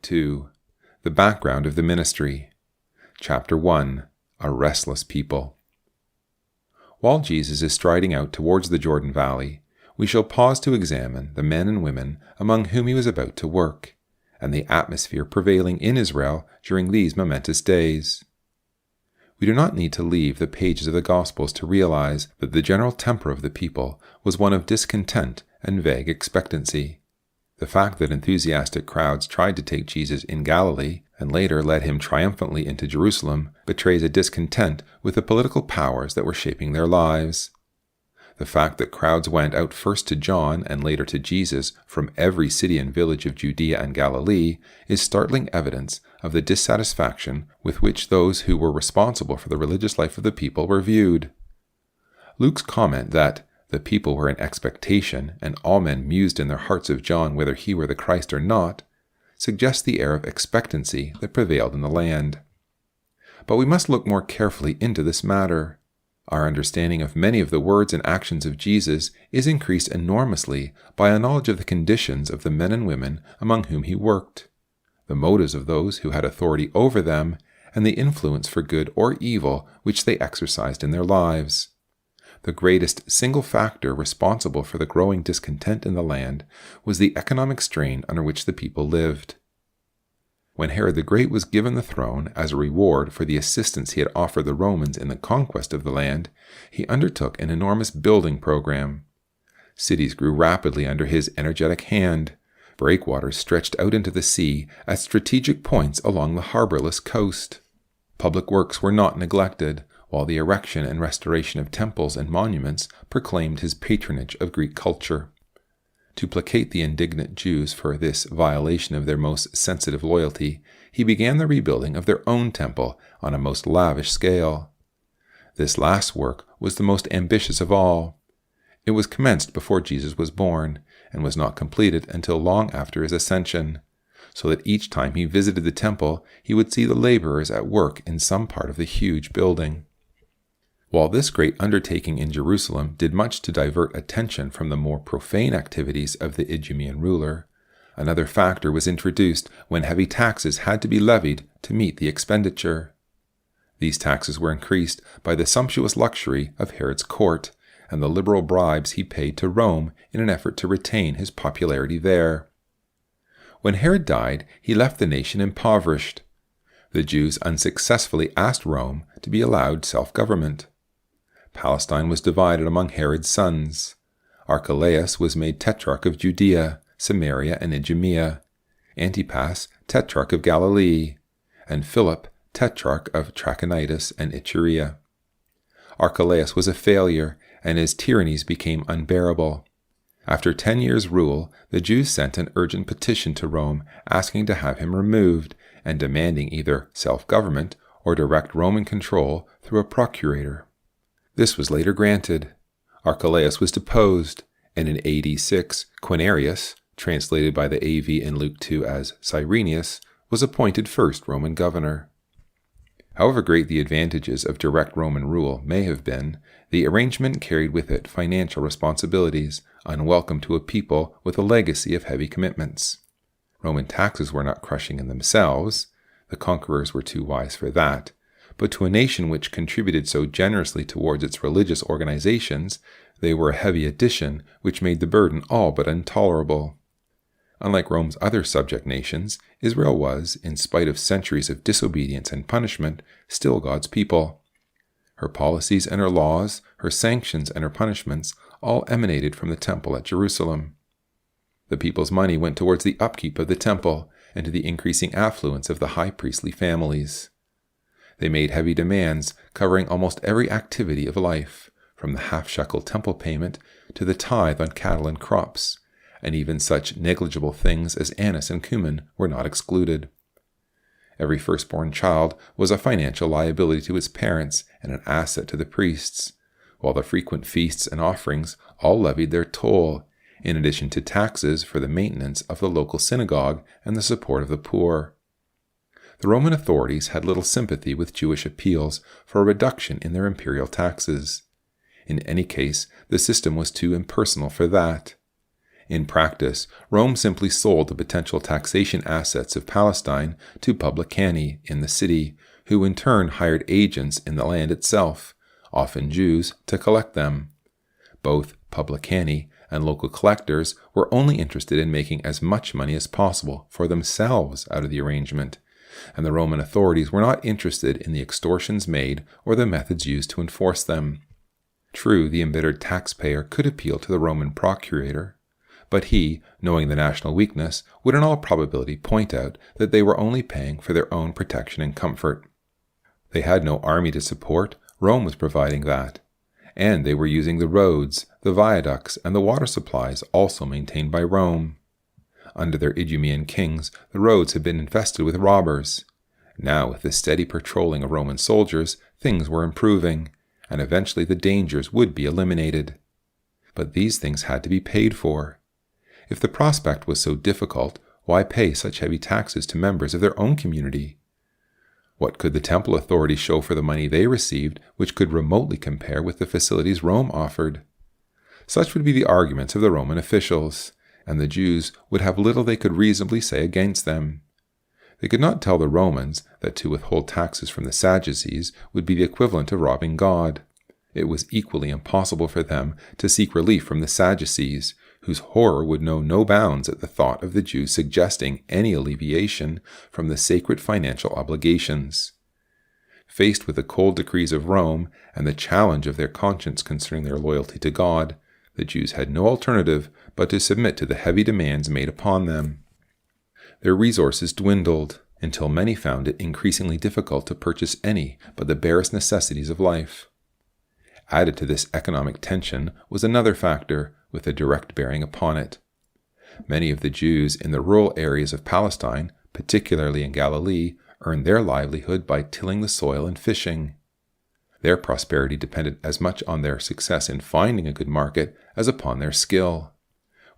2. The background of the ministry. Chapter 1. A restless people. While Jesus is striding out towards the Jordan Valley, we shall pause to examine the men and women among whom he was about to work, and the atmosphere prevailing in Israel during these momentous days. We do not need to leave the pages of the Gospels to realize that the general temper of the people was one of discontent and vague expectancy. The fact that enthusiastic crowds tried to take Jesus in Galilee and later led him triumphantly into Jerusalem betrays a discontent with the political powers that were shaping their lives. The fact that crowds went out first to John and later to Jesus from every city and village of Judea and Galilee is startling evidence of the dissatisfaction with which those who were responsible for the religious life of the people were viewed. Luke's comment that the people were in expectation and all men mused in their hearts of John whether he were the Christ or not suggests the air of expectancy that prevailed in the land. But we must look more carefully into this matter. Our understanding of many of the words and actions of Jesus is increased enormously by a knowledge of the conditions of the men and women among whom he worked, the motives of those who had authority over them, and the influence for good or evil which they exercised in their lives. The greatest single factor responsible for the growing discontent in the land was the economic strain under which the people lived. When Herod the Great was given the throne as a reward for the assistance he had offered the Romans in the conquest of the land, he undertook an enormous building program. Cities grew rapidly under his energetic hand. Breakwaters stretched out into the sea at strategic points along the harborless coast. Public works were not neglected, while the erection and restoration of temples and monuments proclaimed his patronage of Greek culture. To placate the indignant Jews for this violation of their most sensitive loyalty, he began the rebuilding of their own temple on a most lavish scale. This last work was the most ambitious of all. It was commenced before Jesus was born, and was not completed until long after his ascension, so that each time he visited the temple, he would see the laborers at work in some part of the huge building. While this great undertaking in Jerusalem did much to divert attention from the more profane activities of the Idumean ruler, another factor was introduced when heavy taxes had to be levied to meet the expenditure. These taxes were increased by the sumptuous luxury of Herod's court and the liberal bribes he paid to Rome in an effort to retain his popularity there. When Herod died, he left the nation impoverished. The Jews unsuccessfully asked Rome to be allowed self-government. Palestine was divided among Herod's sons. Archelaus was made tetrarch of Judea, Samaria, and Idumea, Antipas tetrarch of Galilee, and Philip tetrarch of Trachonitis and Iturea. Archelaus was a failure, and his tyrannies became unbearable. After 10 years' rule, the Jews sent an urgent petition to Rome asking to have him removed and demanding either self-government or direct Roman control through a procurator. This was later granted. Archelaus was deposed, and in AD 6, Quinarius, translated by the AV in Luke 2 as Cyrenius, was appointed first Roman governor. However great the advantages of direct Roman rule may have been, the arrangement carried with it financial responsibilities, unwelcome to a people with a legacy of heavy commitments. Roman taxes were not crushing in themselves, the conquerors were too wise for that, but to a nation which contributed so generously towards its religious organizations, they were a heavy addition which made the burden all but intolerable. Unlike Rome's other subject nations, Israel was, in spite of centuries of disobedience and punishment, still God's people. Her policies and her laws, her sanctions and her punishments, all emanated from the temple at Jerusalem. The people's money went towards the upkeep of the temple and to the increasing affluence of the high priestly families. They made heavy demands covering almost every activity of life, from the half-shekel temple payment to the tithe on cattle and crops, and even such negligible things as anise and cumin were not excluded. Every firstborn child was a financial liability to his parents and an asset to the priests, while the frequent feasts and offerings all levied their toll, in addition to taxes for the maintenance of the local synagogue and the support of the poor. The Roman authorities had little sympathy with Jewish appeals for a reduction in their imperial taxes. In any case, the system was too impersonal for that. In practice, Rome simply sold the potential taxation assets of Palestine to publicani in the city, who in turn hired agents in the land itself, often Jews, to collect them. Both publicani and local collectors were only interested in making as much money as possible for themselves out of the arrangement, and the Roman authorities were not interested in the extortions made or the methods used to enforce them. True, the embittered taxpayer could appeal to the Roman procurator, but he, knowing the national weakness, would in all probability point out that they were only paying for their own protection and comfort. They had no army to support, Rome was providing that, and they were using the roads, the viaducts, and the water supplies also maintained by Rome. Under their Idumean kings, the roads had been infested with robbers. Now, with the steady patrolling of Roman soldiers, things were improving, and eventually the dangers would be eliminated. But these things had to be paid for. If the prospect was so difficult, why pay such heavy taxes to members of their own community? What could the temple authorities show for the money they received which could remotely compare with the facilities Rome offered? Such would be the arguments of the Roman officials, and the Jews would have little they could reasonably say against them. They could not tell the Romans that to withhold taxes from the Sadducees would be the equivalent of robbing God. It was equally impossible for them to seek relief from the Sadducees, whose horror would know no bounds at the thought of the Jews suggesting any alleviation from the sacred financial obligations. Faced with the cold decrees of Rome and the challenge of their conscience concerning their loyalty to God, the Jews had no alternative but to submit to the heavy demands made upon them. Their resources dwindled, until many found it increasingly difficult to purchase any but the barest necessities of life. Added to this economic tension was another factor, with a direct bearing upon it. Many of the Jews in the rural areas of Palestine, particularly in Galilee, earned their livelihood by tilling the soil and fishing. Their prosperity depended as much on their success in finding a good market as upon their skill.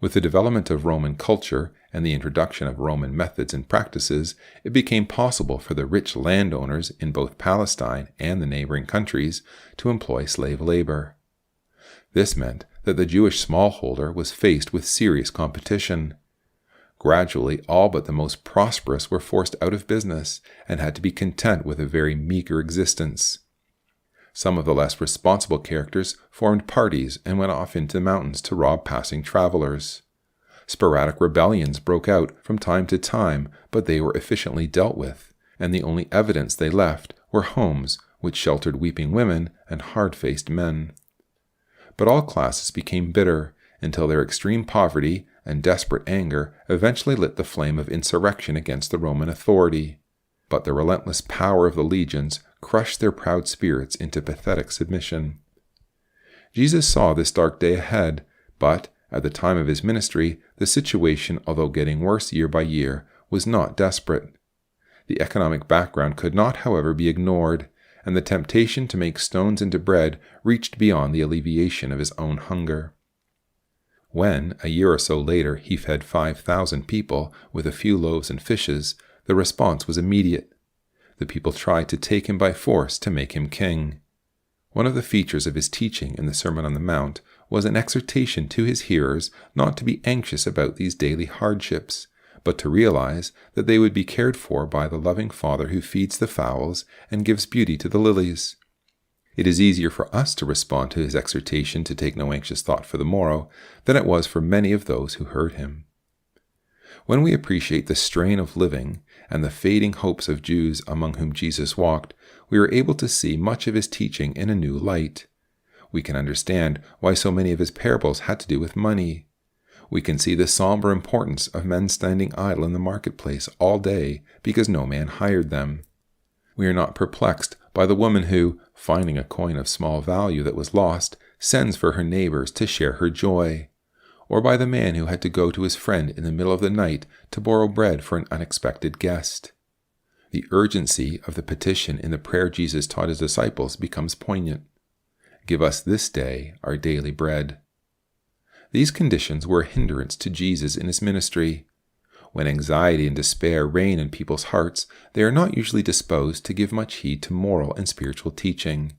With the development of Roman culture and the introduction of Roman methods and practices, it became possible for the rich landowners in both Palestine and the neighboring countries to employ slave labor. This meant that the Jewish smallholder was faced with serious competition. Gradually, all but the most prosperous were forced out of business and had to be content with a very meager existence. Some of the less responsible characters formed parties and went off into the mountains to rob passing travelers. Sporadic rebellions broke out from time to time, but they were efficiently dealt with, and the only evidence they left were homes which sheltered weeping women and hard-faced men. But all classes became bitter, until their extreme poverty and desperate anger eventually lit the flame of insurrection against the Roman authority. But the relentless power of the legions crushed their proud spirits into pathetic submission. Jesus saw this dark day ahead, but, at the time of his ministry, the situation, although getting worse year by year, was not desperate. The economic background could not, however, be ignored, and the temptation to make stones into bread reached beyond the alleviation of his own hunger. When, a year or so later, he fed 5,000 people with a few loaves and fishes, the response was immediate. The people tried to take him by force to make him king. One of the features of his teaching in the Sermon on the Mount was an exhortation to his hearers not to be anxious about these daily hardships, but to realize that they would be cared for by the loving Father who feeds the fowls and gives beauty to the lilies. It is easier for us to respond to his exhortation to take no anxious thought for the morrow than it was for many of those who heard him. When we appreciate the strain of living and the fading hopes of Jews among whom Jesus walked, we are able to see much of his teaching in a new light. We can understand why so many of his parables had to do with money. We can see the somber importance of men standing idle in the marketplace all day because no man hired them. We are not perplexed by the woman who, finding a coin of small value that was lost, sends for her neighbors to share her joy, or by the man who had to go to his friend in the middle of the night to borrow bread for an unexpected guest. The urgency of the petition in the prayer Jesus taught his disciples becomes poignant. Give us this day our daily bread. These conditions were a hindrance to Jesus in his ministry. When anxiety and despair reign in people's hearts, they are not usually disposed to give much heed to moral and spiritual teaching.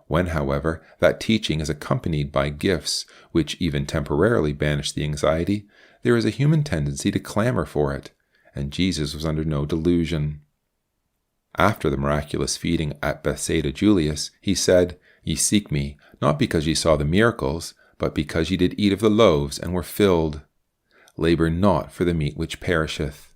When, however, that teaching is accompanied by gifts which even temporarily banish the anxiety, there is a human tendency to clamor for it, and Jesus was under no delusion. After the miraculous feeding at Bethsaida Julius, he said, "Ye seek me, not because ye saw the miracles, but because ye did eat of the loaves and were filled. Labor not for the meat which perisheth."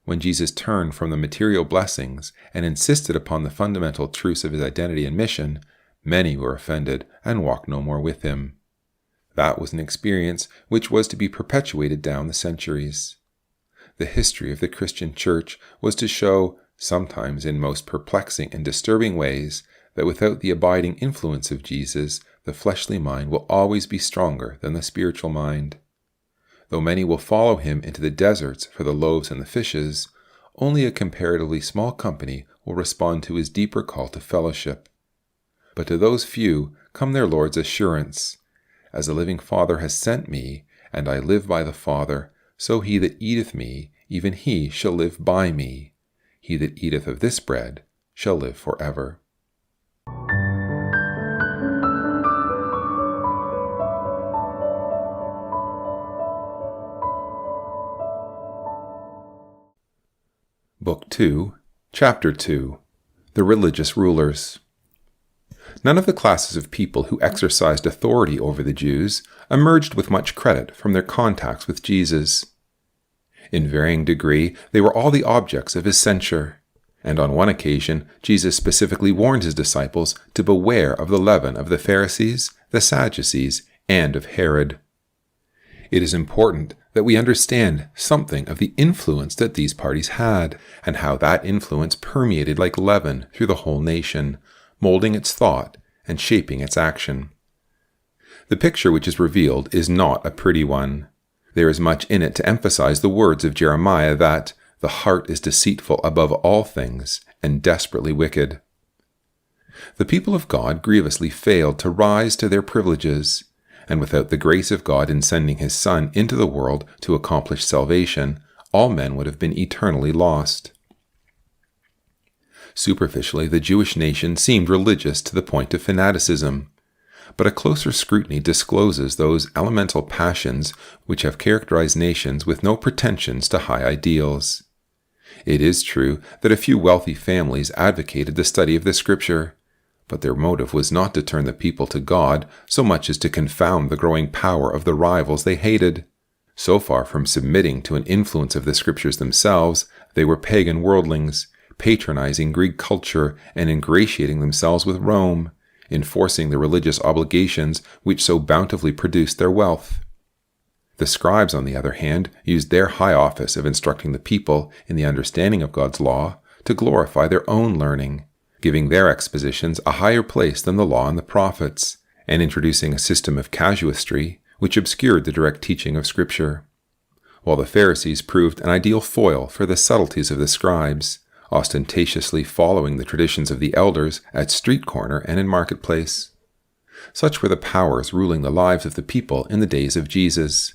When Jesus turned from the material blessings and insisted upon the fundamental truths of his identity and mission, many were offended and walked no more with him. That was an experience which was to be perpetuated down the centuries. The history of the Christian Church was to show, sometimes in most perplexing and disturbing ways, that without the abiding influence of Jesus, the fleshly mind will always be stronger than the spiritual mind. Though many will follow him into the deserts for the loaves and the fishes, only a comparatively small company will respond to his deeper call to fellowship. But to those few come their Lord's assurance, "As the living Father has sent me, and I live by the Father, so he that eateth me, even he shall live by me. He that eateth of this bread shall live forever." Book 2, Chapter 2, The Religious Rulers. None of the classes of people who exercised authority over the Jews emerged with much credit from their contacts with Jesus. In varying degree, they were all the objects of his censure, and on one occasion Jesus specifically warned his disciples to beware of the leaven of the Pharisees, the Sadducees, and of Herod. It is important that we understand something of the influence that these parties had, and how that influence permeated like leaven through the whole nation, molding its thought and shaping its action. The picture which is revealed is not a pretty one. There is much in it to emphasize the words of Jeremiah that the heart is deceitful above all things and desperately wicked. The people of God grievously failed to rise to their privileges, and without the grace of God in sending his Son into the world to accomplish salvation, all men would have been eternally lost. Superficially, the Jewish nation seemed religious to the point of fanaticism, but a closer scrutiny discloses those elemental passions which have characterized nations with no pretensions to high ideals. It is true that a few wealthy families advocated the study of the Scripture, but their motive was not to turn the people to God so much as to confound the growing power of the rivals they hated. So far from submitting to an influence of the Scriptures themselves, they were pagan worldlings, patronizing Greek culture and ingratiating themselves with Rome, enforcing the religious obligations which so bountifully produced their wealth. The scribes, on the other hand, used their high office of instructing the people in the understanding of God's law to glorify their own learning, giving their expositions a higher place than the law and the prophets, and introducing a system of casuistry which obscured the direct teaching of Scripture. While the Pharisees proved an ideal foil for the subtleties of the scribes, ostentatiously following the traditions of the elders at street corner and in marketplace. Such were the powers ruling the lives of the people in the days of Jesus.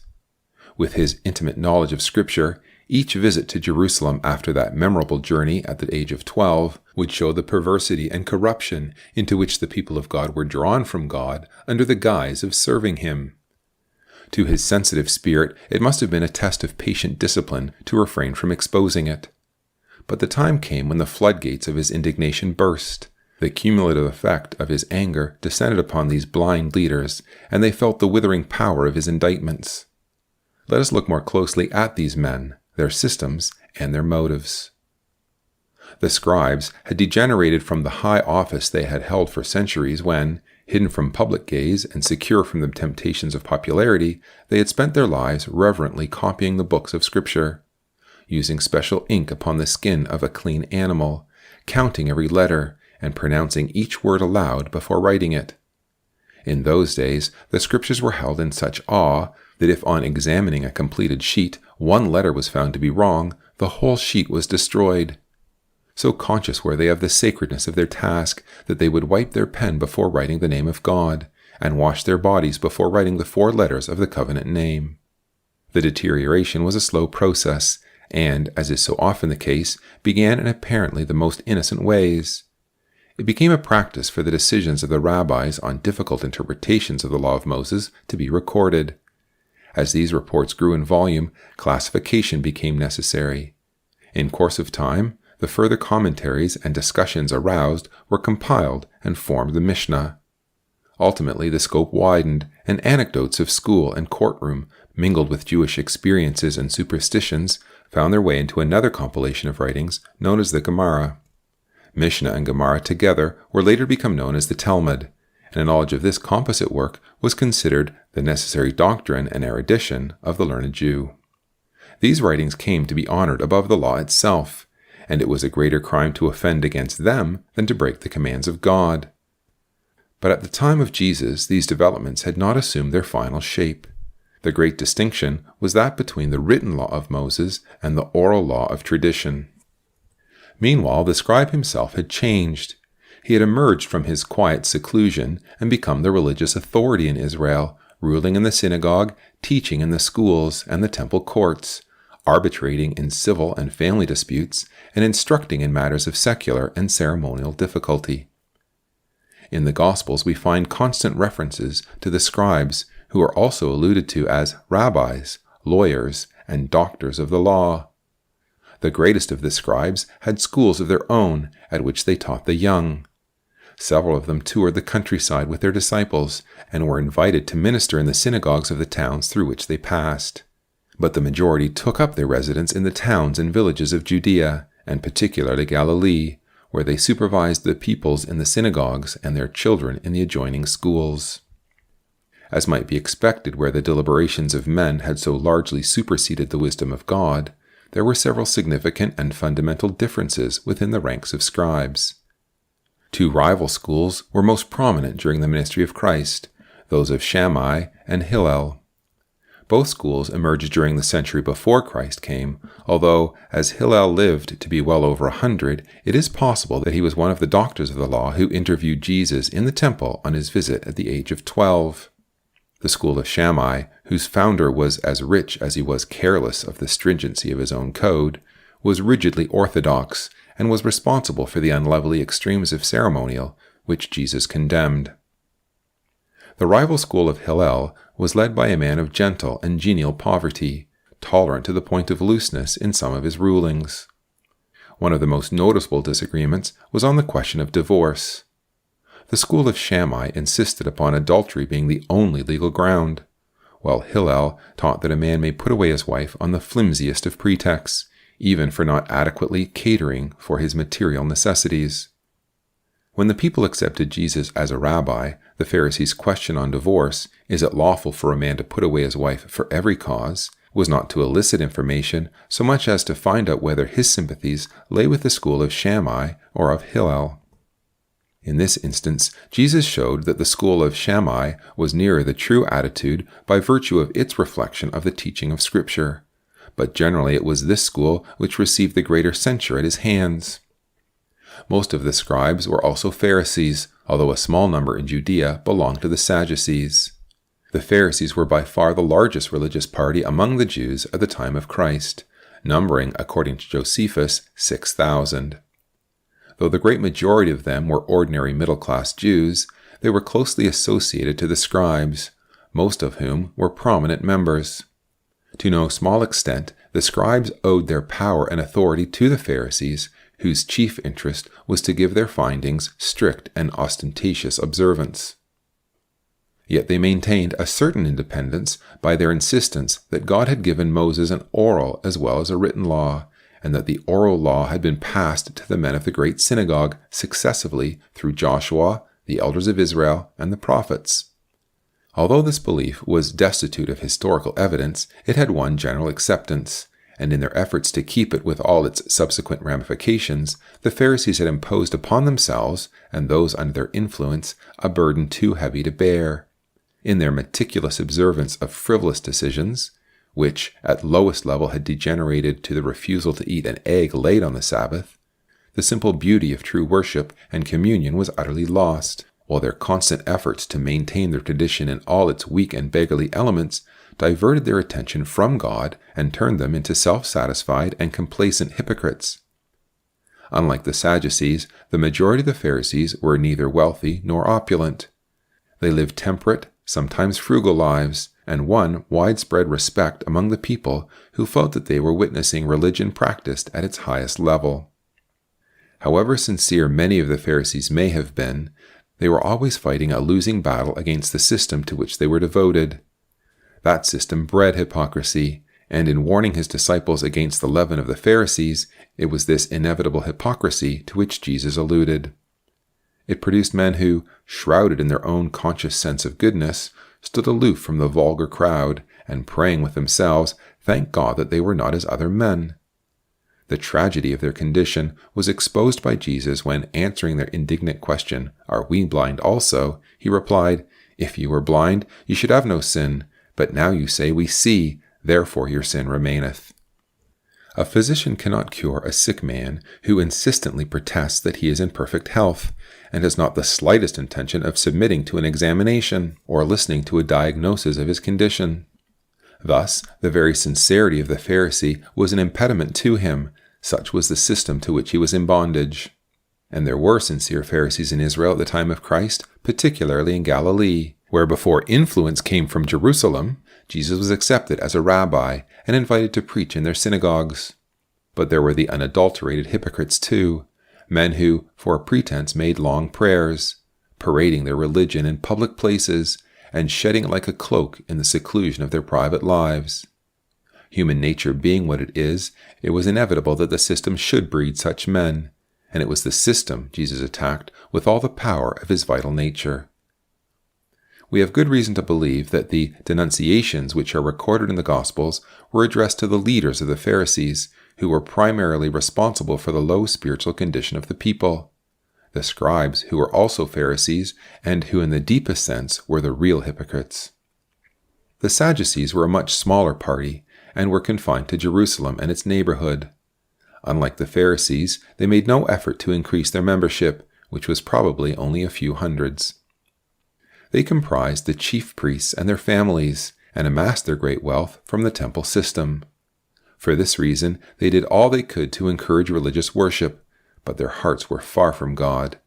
With his intimate knowledge of Scripture, each visit to Jerusalem after that memorable journey at the age of 12 would show the perversity and corruption into which the people of God were drawn from God under the guise of serving him. To his sensitive spirit, it must have been a test of patient discipline to refrain from exposing it. But the time came when the floodgates of his indignation burst. The cumulative effect of his anger descended upon these blind leaders, and they felt the withering power of his indictments. Let us look more closely at these men, their systems, and their motives. The scribes had degenerated from the high office they had held for centuries when, hidden from public gaze and secure from the temptations of popularity, they had spent their lives reverently copying the books of Scripture, using special ink upon the skin of a clean animal, counting every letter, and pronouncing each word aloud before writing it. In those days, the Scriptures were held in such awe that if on examining a completed sheet one letter was found to be wrong, the whole sheet was destroyed. So conscious were they of the sacredness of their task that they would wipe their pen before writing the name of God, and wash their bodies before writing the 4 letters of the covenant name. The deterioration was a slow process, and, as is so often the case, began in apparently the most innocent ways. it became a practice for the decisions of the rabbis on difficult interpretations of the law of Moses to be recorded. As these reports grew in volume, classification became necessary. In course of time, the further commentaries and discussions aroused were compiled and formed the Mishnah. Ultimately, the scope widened, and anecdotes of school and courtroom, mingled with Jewish experiences and superstitions, found their way into another compilation of writings known as the Gemara. Mishnah and Gemara together were later become known as the Talmud, and a knowledge of this composite work was considered the necessary doctrine and erudition of the learned Jew. These writings came to be honored above the law itself, and it was a greater crime to offend against them than to break the commands of God. But at the time of Jesus, these developments had not assumed their final shape. The great distinction was that between the written law of Moses and the oral law of tradition. Meanwhile, the scribe himself had changed. He had emerged from his quiet seclusion and become the religious authority in Israel, ruling in the synagogue, teaching in the schools and the temple courts, arbitrating in civil and family disputes, and instructing in matters of secular and ceremonial difficulty. In the Gospels, we find constant references to the scribes, who are also alluded to as rabbis, lawyers, and doctors of the law. The greatest of the scribes had schools of their own at which they taught the young. Several of them toured the countryside with their disciples and were invited to minister in the synagogues of the towns through which they passed. But the majority took up their residence in the towns and villages of Judea, and particularly Galilee, where they supervised the pupils in the synagogues and their children in the adjoining schools. As might be expected where the deliberations of men had so largely superseded the wisdom of God, there were several significant and fundamental differences within the ranks of scribes. Two rival schools were most prominent during the ministry of Christ, those of Shammai and Hillel. Both schools emerged during the century before Christ came, although, as Hillel lived to be well over 100, it is possible that he was one of the doctors of the law who interviewed Jesus in the temple on his visit at the age of 12. The school of Shammai, whose founder was as rich as he was careless of the stringency of his own code, was rigidly orthodox and was responsible for the unlovely extremes of ceremonial which Jesus condemned. The rival school of Hillel was led by a man of gentle and genial poverty, tolerant to the point of looseness in some of his rulings. One of the most noticeable disagreements was on the question of divorce. The school of Shammai insisted upon adultery being the only legal ground, while Hillel taught that a man may put away his wife on the flimsiest of pretexts, even for not adequately catering for his material necessities. When the people accepted Jesus as a rabbi, the Pharisees' question on divorce, is it lawful for a man to put away his wife for every cause, was not to elicit information so much as to find out whether his sympathies lay with the school of Shammai or of Hillel. In this instance, Jesus showed that the school of Shammai was nearer the true attitude by virtue of its reflection of the teaching of Scripture, but generally it was this school which received the greater censure at his hands. Most of the scribes were also Pharisees, although a small number in Judea belonged to the Sadducees. The Pharisees were by far the largest religious party among the Jews at the time of Christ, numbering, according to Josephus, 6,000. Though the great majority of them were ordinary middle-class Jews, they were closely associated to the scribes, most of whom were prominent members. To no small extent, the scribes owed their power and authority to the Pharisees, whose chief interest was to give their findings strict and ostentatious observance. Yet they maintained a certain independence by their insistence that God had given Moses an oral as well as a written law, and that the oral law had been passed to the men of the great synagogue successively through Joshua, the elders of Israel, and the prophets. Although this belief was destitute of historical evidence, it had won general acceptance, and in their efforts to keep it with all its subsequent ramifications, the Pharisees had imposed upon themselves, and those under their influence, a burden too heavy to bear. In their meticulous observance of frivolous decisions, which at lowest level had degenerated to the refusal to eat an egg laid on the Sabbath, the simple beauty of true worship and communion was utterly lost, while their constant efforts to maintain their tradition in all its weak and beggarly elements diverted their attention from God and turned them into self-satisfied and complacent hypocrites. Unlike the Sadducees, the majority of the Pharisees were neither wealthy nor opulent. They lived temperate, sometimes frugal lives, and won widespread respect among the people who felt that they were witnessing religion practiced at its highest level. However sincere many of the Pharisees may have been, they were always fighting a losing battle against the system to which they were devoted. That system bred hypocrisy, and in warning his disciples against the leaven of the Pharisees, it was this inevitable hypocrisy to which Jesus alluded. It produced men who, shrouded in their own conscious sense of goodness, stood aloof from the vulgar crowd, and praying with themselves, thanked God that they were not as other men. The tragedy of their condition was exposed by Jesus when, answering their indignant question, "Are we blind also?" he replied, "If you were blind, you should have no sin, but now you say, 'We see,' therefore your sin remaineth." A physician cannot cure a sick man who insistently protests that he is in perfect health, and has not the slightest intention of submitting to an examination or listening to a diagnosis of his condition. Thus, the very sincerity of the Pharisee was an impediment to him. Such was the system to which he was in bondage. And there were sincere Pharisees in Israel at the time of Christ, particularly in Galilee, where before influence came from Jerusalem, Jesus was accepted as a rabbi and invited to preach in their synagogues. But there were the unadulterated hypocrites too, men who, for a pretense, made long prayers, parading their religion in public places, and shedding it like a cloak in the seclusion of their private lives. Human nature being what it is, it was inevitable that the system should breed such men, and it was the system Jesus attacked with all the power of his vital nature. We have good reason to believe that the denunciations which are recorded in the Gospels were addressed to the leaders of the Pharisees, who were primarily responsible for the low spiritual condition of the people. The scribes, who were also Pharisees, and who in the deepest sense were the real hypocrites. The Sadducees were a much smaller party, and were confined to Jerusalem and its neighborhood. Unlike the Pharisees, they made no effort to increase their membership, which was probably only a few hundreds. They comprised the chief priests and their families, and amassed their great wealth from the temple system. For this reason, they did all they could to encourage religious worship, but their hearts were far from God.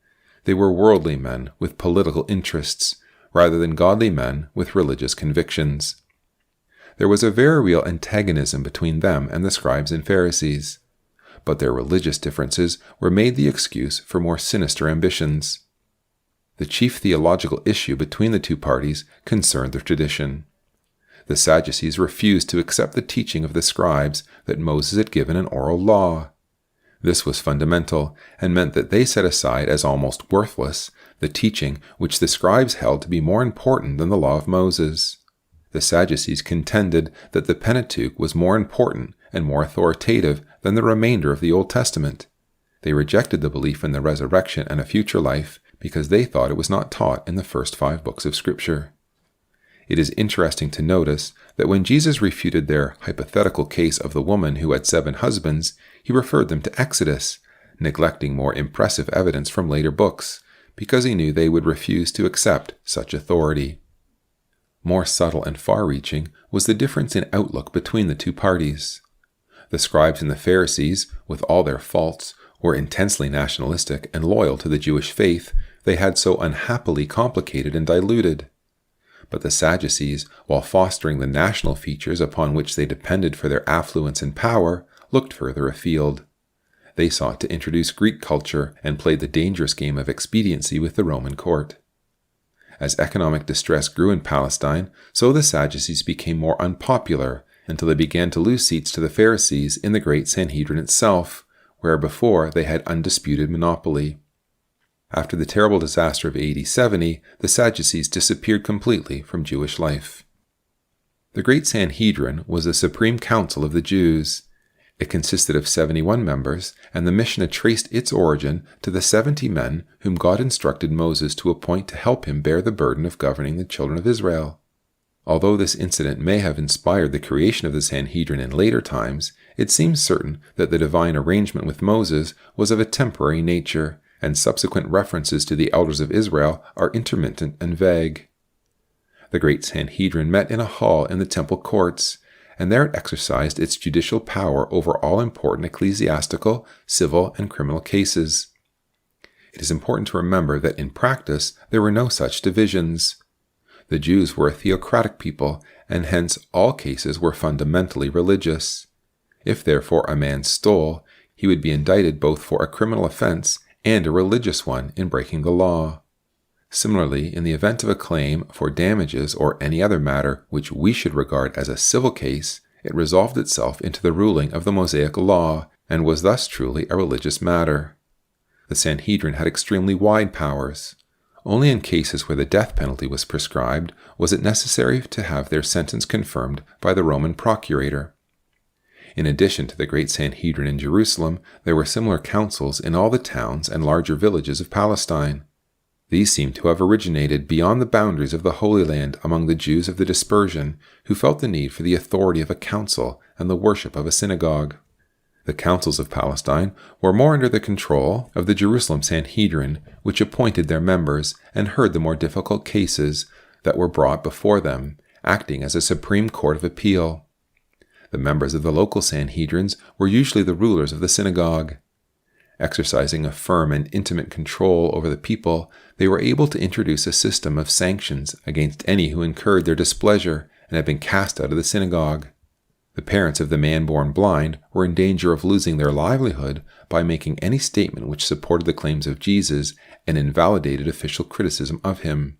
They were worldly men with political interests, rather than godly men with religious convictions. There was a very real antagonism between them and the scribes and Pharisees, but their religious differences were made the excuse for more sinister ambitions. The chief theological issue between the two parties concerned their tradition. The Sadducees refused to accept the teaching of the scribes that Moses had given an oral law. This was fundamental, and meant that they set aside as almost worthless the teaching which the scribes held to be more important than the law of Moses. The Sadducees contended that the Pentateuch was more important and more authoritative than the remainder of the Old Testament. They rejected the belief in the resurrection and a future life because they thought it was not taught in the first 5 books of Scripture. It is interesting to notice that when Jesus refuted their hypothetical case of the woman who had 7 husbands, he referred them to Exodus, neglecting more impressive evidence from later books, because he knew they would refuse to accept such authority. More subtle and far-reaching was the difference in outlook between the two parties. The scribes and the Pharisees, with all their faults, were intensely nationalistic and loyal to the Jewish faith they had so unhappily complicated and diluted. But the Sadducees, while fostering the national features upon which they depended for their affluence and power, looked further afield. They sought to introduce Greek culture and played the dangerous game of expediency with the Roman court. As economic distress grew in Palestine, so the Sadducees became more unpopular until they began to lose seats to the Pharisees in the great Sanhedrin itself, where before they had undisputed monopoly. After the terrible disaster of AD 70, the Sadducees disappeared completely from Jewish life. The Great Sanhedrin was the supreme council of the Jews. It consisted of 71 members, and the Mishnah traced its origin to the 70 men whom God instructed Moses to appoint to help him bear the burden of governing the children of Israel. Although this incident may have inspired the creation of the Sanhedrin in later times, it seems certain that the divine arrangement with Moses was of a temporary nature, and subsequent references to the elders of Israel are intermittent and vague. The great Sanhedrin met in a hall in the temple courts, and there it exercised its judicial power over all important ecclesiastical, civil, and criminal cases. It is important to remember that in practice there were no such divisions. The Jews were a theocratic people, and hence all cases were fundamentally religious. If therefore a man stole, he would be indicted both for a criminal offense and a religious one in breaking the law. Similarly, in the event of a claim for damages or any other matter which we should regard as a civil case, it resolved itself into the ruling of the Mosaic law, and was thus truly a religious matter. The Sanhedrin had extremely wide powers. Only in cases where the death penalty was prescribed was it necessary to have their sentence confirmed by the Roman procurator. In addition to the great Sanhedrin in Jerusalem, there were similar councils in all the towns and larger villages of Palestine. These seem to have originated beyond the boundaries of the Holy Land among the Jews of the dispersion, who felt the need for the authority of a council and the worship of a synagogue. The councils of Palestine were more under the control of the Jerusalem Sanhedrin, which appointed their members and heard the more difficult cases that were brought before them, acting as a supreme court of appeal. The members of the local Sanhedrins were usually the rulers of the synagogue. Exercising a firm and intimate control over the people, they were able to introduce a system of sanctions against any who incurred their displeasure and had been cast out of the synagogue. The parents of the man born blind were in danger of losing their livelihood by making any statement which supported the claims of Jesus and invalidated official criticism of him.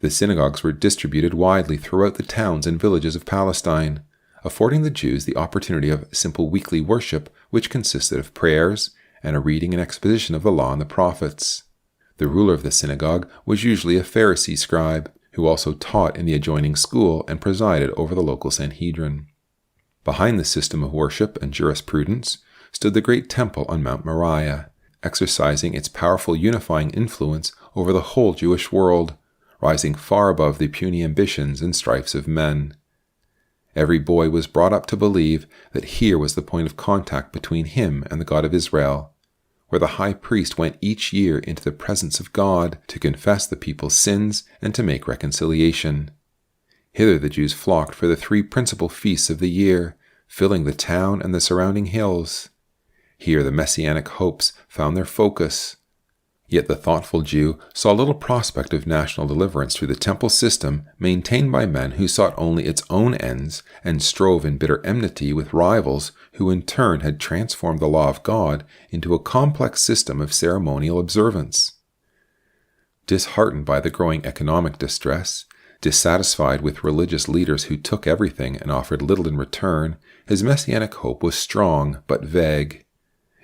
The synagogues were distributed widely throughout the towns and villages of Palestine, affording the Jews the opportunity of simple weekly worship, which consisted of prayers and a reading and exposition of the law and the prophets. The ruler of the synagogue was usually a Pharisee scribe, who also taught in the adjoining school and presided over the local Sanhedrin. Behind the system of worship and jurisprudence stood the great temple on Mount Moriah, exercising its powerful unifying influence over the whole Jewish world, rising far above the puny ambitions and strifes of men. Every boy was brought up to believe that here was the point of contact between him and the God of Israel, where the high priest went each year into the presence of God to confess the people's sins and to make reconciliation. Hither the Jews flocked for the 3 principal feasts of the year, filling the town and the surrounding hills. Here the messianic hopes found their focus. Yet the thoughtful Jew saw little prospect of national deliverance through the temple system maintained by men who sought only its own ends and strove in bitter enmity with rivals who in turn had transformed the law of God into a complex system of ceremonial observance. Disheartened by the growing economic distress, dissatisfied with religious leaders who took everything and offered little in return, his messianic hope was strong but vague.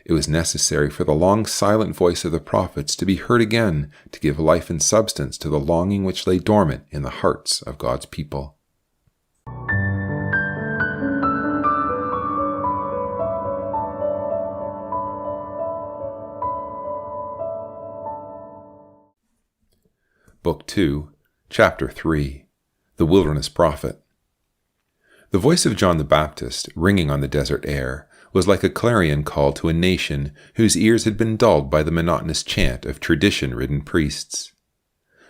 It was necessary for the long silent voice of the prophets to be heard again to give life and substance to the longing which lay dormant in the hearts of God's people. Book 2, Chapter 3, The Wilderness Prophet. The voice of John the Baptist, ringing on the desert air, was like a clarion call to a nation whose ears had been dulled by the monotonous chant of tradition-ridden priests.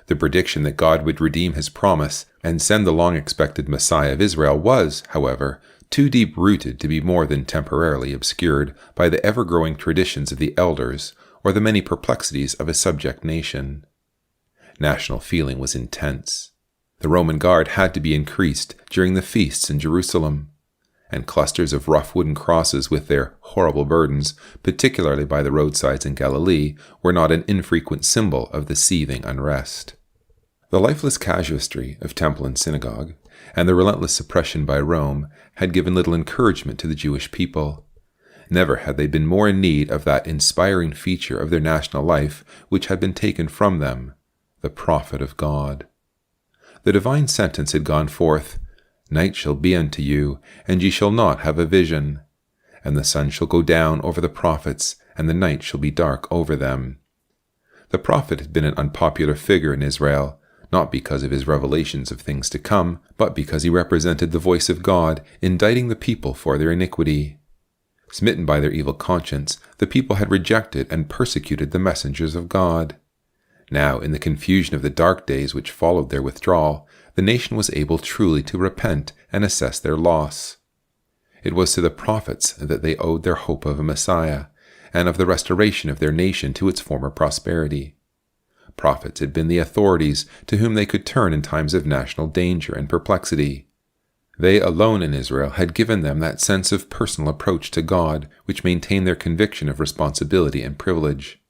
The prediction that God would redeem his promise and send the long-expected Messiah of Israel was, however, too deep-rooted to be more than temporarily obscured by the ever-growing traditions of the elders or the many perplexities of a subject nation. National feeling was intense. The Roman Guard had to be increased during the feasts in Jerusalem, and clusters of rough wooden crosses with their horrible burdens, particularly by the roadsides in Galilee, were not an infrequent symbol of the seething unrest. The lifeless casuistry of temple and synagogue, and the relentless suppression by Rome, had given little encouragement to the Jewish people. Never had they been more in need of that inspiring feature of their national life which had been taken from them, the prophet of God. The divine sentence had gone forth, "Night shall be unto you, and ye shall not have a vision. And the sun shall go down over the prophets, and the night shall be dark over them." The prophet had been an unpopular figure in Israel, not because of his revelations of things to come, but because he represented the voice of God, indicting the people for their iniquity. Smitten by their evil conscience, the people had rejected and persecuted the messengers of God. Now, in the confusion of the dark days which followed their withdrawal, the nation was able truly to repent and assess their loss. It was to the prophets that they owed their hope of a Messiah, and of the restoration of their nation to its former prosperity. Prophets had been the authorities to whom they could turn in times of national danger and perplexity. They alone in Israel had given them that sense of personal approach to God which maintained their conviction of responsibility and privilege.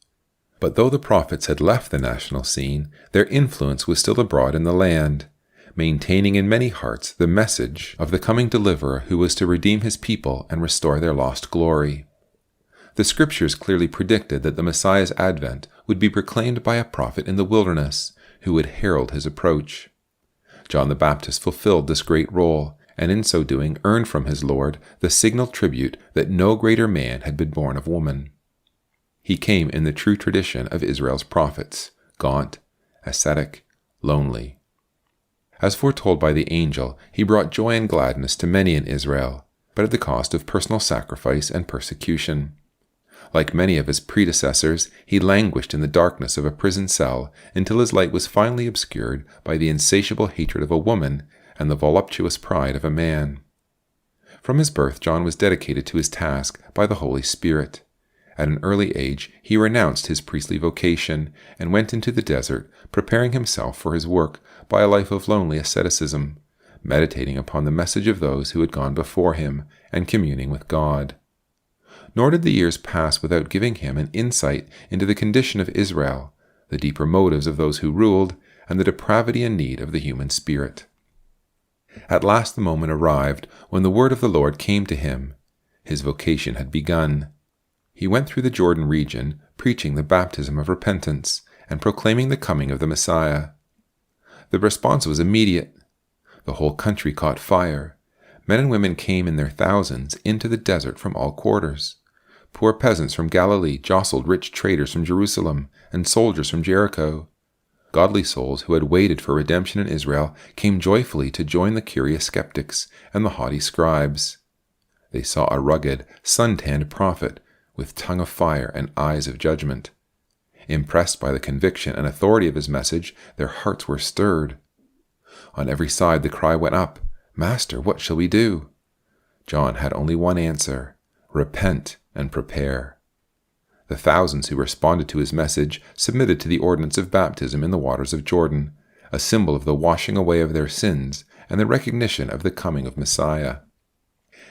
But though the prophets had left the national scene, their influence was still abroad in the land, maintaining in many hearts the message of the coming deliverer who was to redeem his people and restore their lost glory. The scriptures clearly predicted that the Messiah's advent would be proclaimed by a prophet in the wilderness who would herald his approach. John the Baptist fulfilled this great role, and in so doing earned from his Lord the signal tribute that no greater man had been born of woman. He came in the true tradition of Israel's prophets, gaunt, ascetic, lonely. As foretold by the angel, he brought joy and gladness to many in Israel, but at the cost of personal sacrifice and persecution. Like many of his predecessors, he languished in the darkness of a prison cell until his light was finally obscured by the insatiable hatred of a woman and the voluptuous pride of a man. From his birth, John was dedicated to his task by the Holy Spirit. At an early age, he renounced his priestly vocation and went into the desert, preparing himself for his work by a life of lonely asceticism, meditating upon the message of those who had gone before him and communing with God. Nor did the years pass without giving him an insight into the condition of Israel, the deeper motives of those who ruled, and the depravity and need of the human spirit. At last the moment arrived when the word of the Lord came to him. His vocation had begun. He went through the Jordan region, preaching the baptism of repentance and proclaiming the coming of the Messiah. The response was immediate. The whole country caught fire. Men and women came in their thousands into the desert from all quarters. Poor peasants from Galilee jostled rich traders from Jerusalem and soldiers from Jericho. Godly souls who had waited for redemption in Israel came joyfully to join the curious skeptics and the haughty scribes. They saw a rugged, sun-tanned prophet with tongue of fire and eyes of judgment. Impressed by the conviction and authority of his message, their hearts were stirred. On every side the cry went up, "Master, what shall we do?" John had only one answer: repent and prepare. The thousands who responded to his message submitted to the ordinance of baptism in the waters of Jordan, a symbol of the washing away of their sins and the recognition of the coming of Messiah.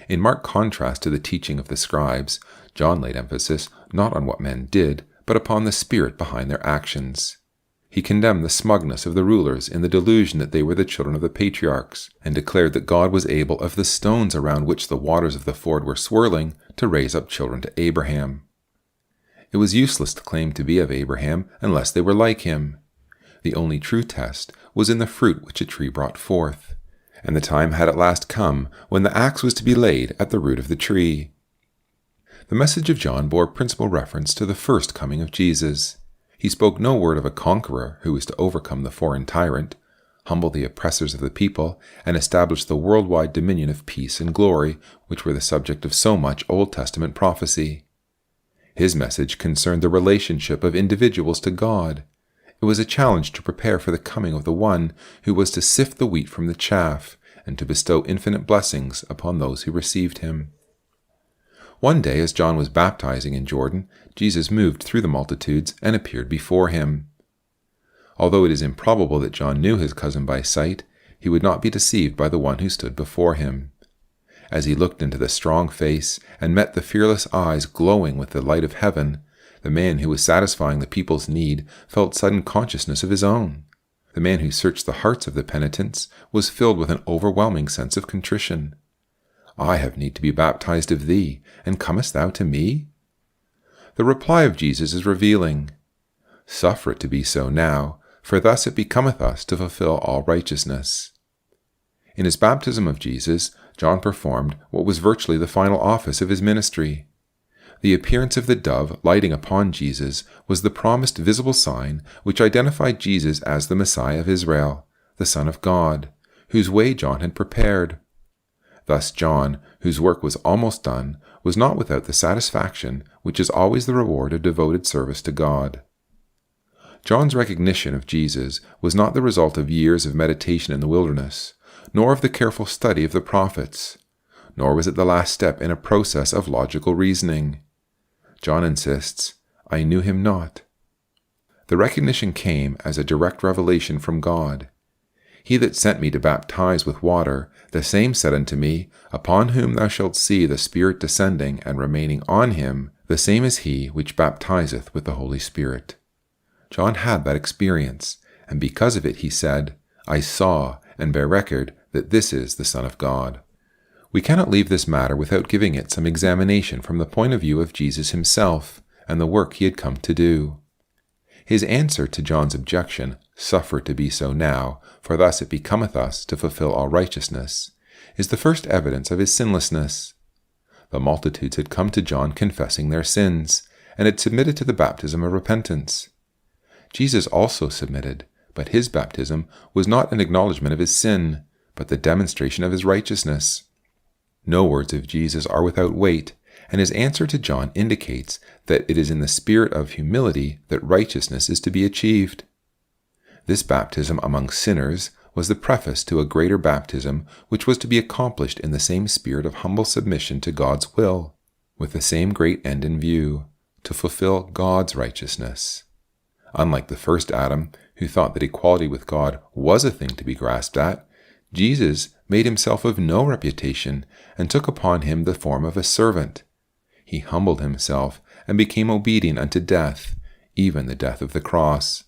In marked contrast to the teaching of the scribes, John laid emphasis not on what men did, but upon the spirit behind their actions. He condemned the smugness of the rulers in the delusion that they were the children of the patriarchs, and declared that God was able of the stones around which the waters of the ford were swirling to raise up children to Abraham. It was useless to claim to be of Abraham unless they were like him. The only true test was in the fruit which a tree brought forth, and the time had at last come when the axe was to be laid at the root of the tree. The message of John bore principal reference to the first coming of Jesus. He spoke no word of a conqueror who was to overcome the foreign tyrant, humble the oppressors of the people, and establish the worldwide dominion of peace and glory which were the subject of so much Old Testament prophecy. His message concerned the relationship of individuals to God. It was a challenge to prepare for the coming of the one who was to sift the wheat from the chaff and to bestow infinite blessings upon those who received him. One day, as John was baptizing in Jordan, Jesus moved through the multitudes and appeared before him. Although it is improbable that John knew his cousin by sight, he would not be deceived by the one who stood before him. As he looked into the strong face and met the fearless eyes glowing with the light of heaven, the man who was satisfying the people's need felt sudden consciousness of his own. The man who searched the hearts of the penitents was filled with an overwhelming sense of contrition. "I have need to be baptized of thee, and comest thou to me?" The reply of Jesus is revealing. "Suffer it to be so now, for thus it becometh us to fulfill all righteousness." In his baptism of Jesus, John performed what was virtually the final office of his ministry. The appearance of the dove lighting upon Jesus was the promised visible sign which identified Jesus as the Messiah of Israel, the Son of God, whose way John had prepared. Thus John, whose work was almost done, was not without the satisfaction which is always the reward of devoted service to God. John's recognition of Jesus was not the result of years of meditation in the wilderness, nor of the careful study of the prophets, nor was it the last step in a process of logical reasoning. John insists, "I knew him not." The recognition came as a direct revelation from God. "He that sent me to baptize with water, the same said unto me, Upon whom thou shalt see the Spirit descending and remaining on him, the same is he which baptizeth with the Holy Spirit." John had that experience, and because of it he said, "I saw and bear record that this is the Son of God." We cannot leave this matter without giving it some examination from the point of view of Jesus himself and the work he had come to do. His answer to John's objection, "Suffer to be so now, for thus it becometh us to fulfill all righteousness," is the first evidence of his sinlessness. The multitudes had come to John confessing their sins, and had submitted to the baptism of repentance. Jesus also submitted, but his baptism was not an acknowledgement of his sin, but the demonstration of his righteousness. No words of Jesus are without weight, and his answer to John indicates that it is in the spirit of humility that righteousness is to be achieved. This baptism among sinners was the preface to a greater baptism which was to be accomplished in the same spirit of humble submission to God's will, with the same great end in view, to fulfill God's righteousness. Unlike the first Adam, who thought that equality with God was a thing to be grasped at, Jesus made himself of no reputation and took upon him the form of a servant. He humbled himself and became obedient unto death, even the death of the cross.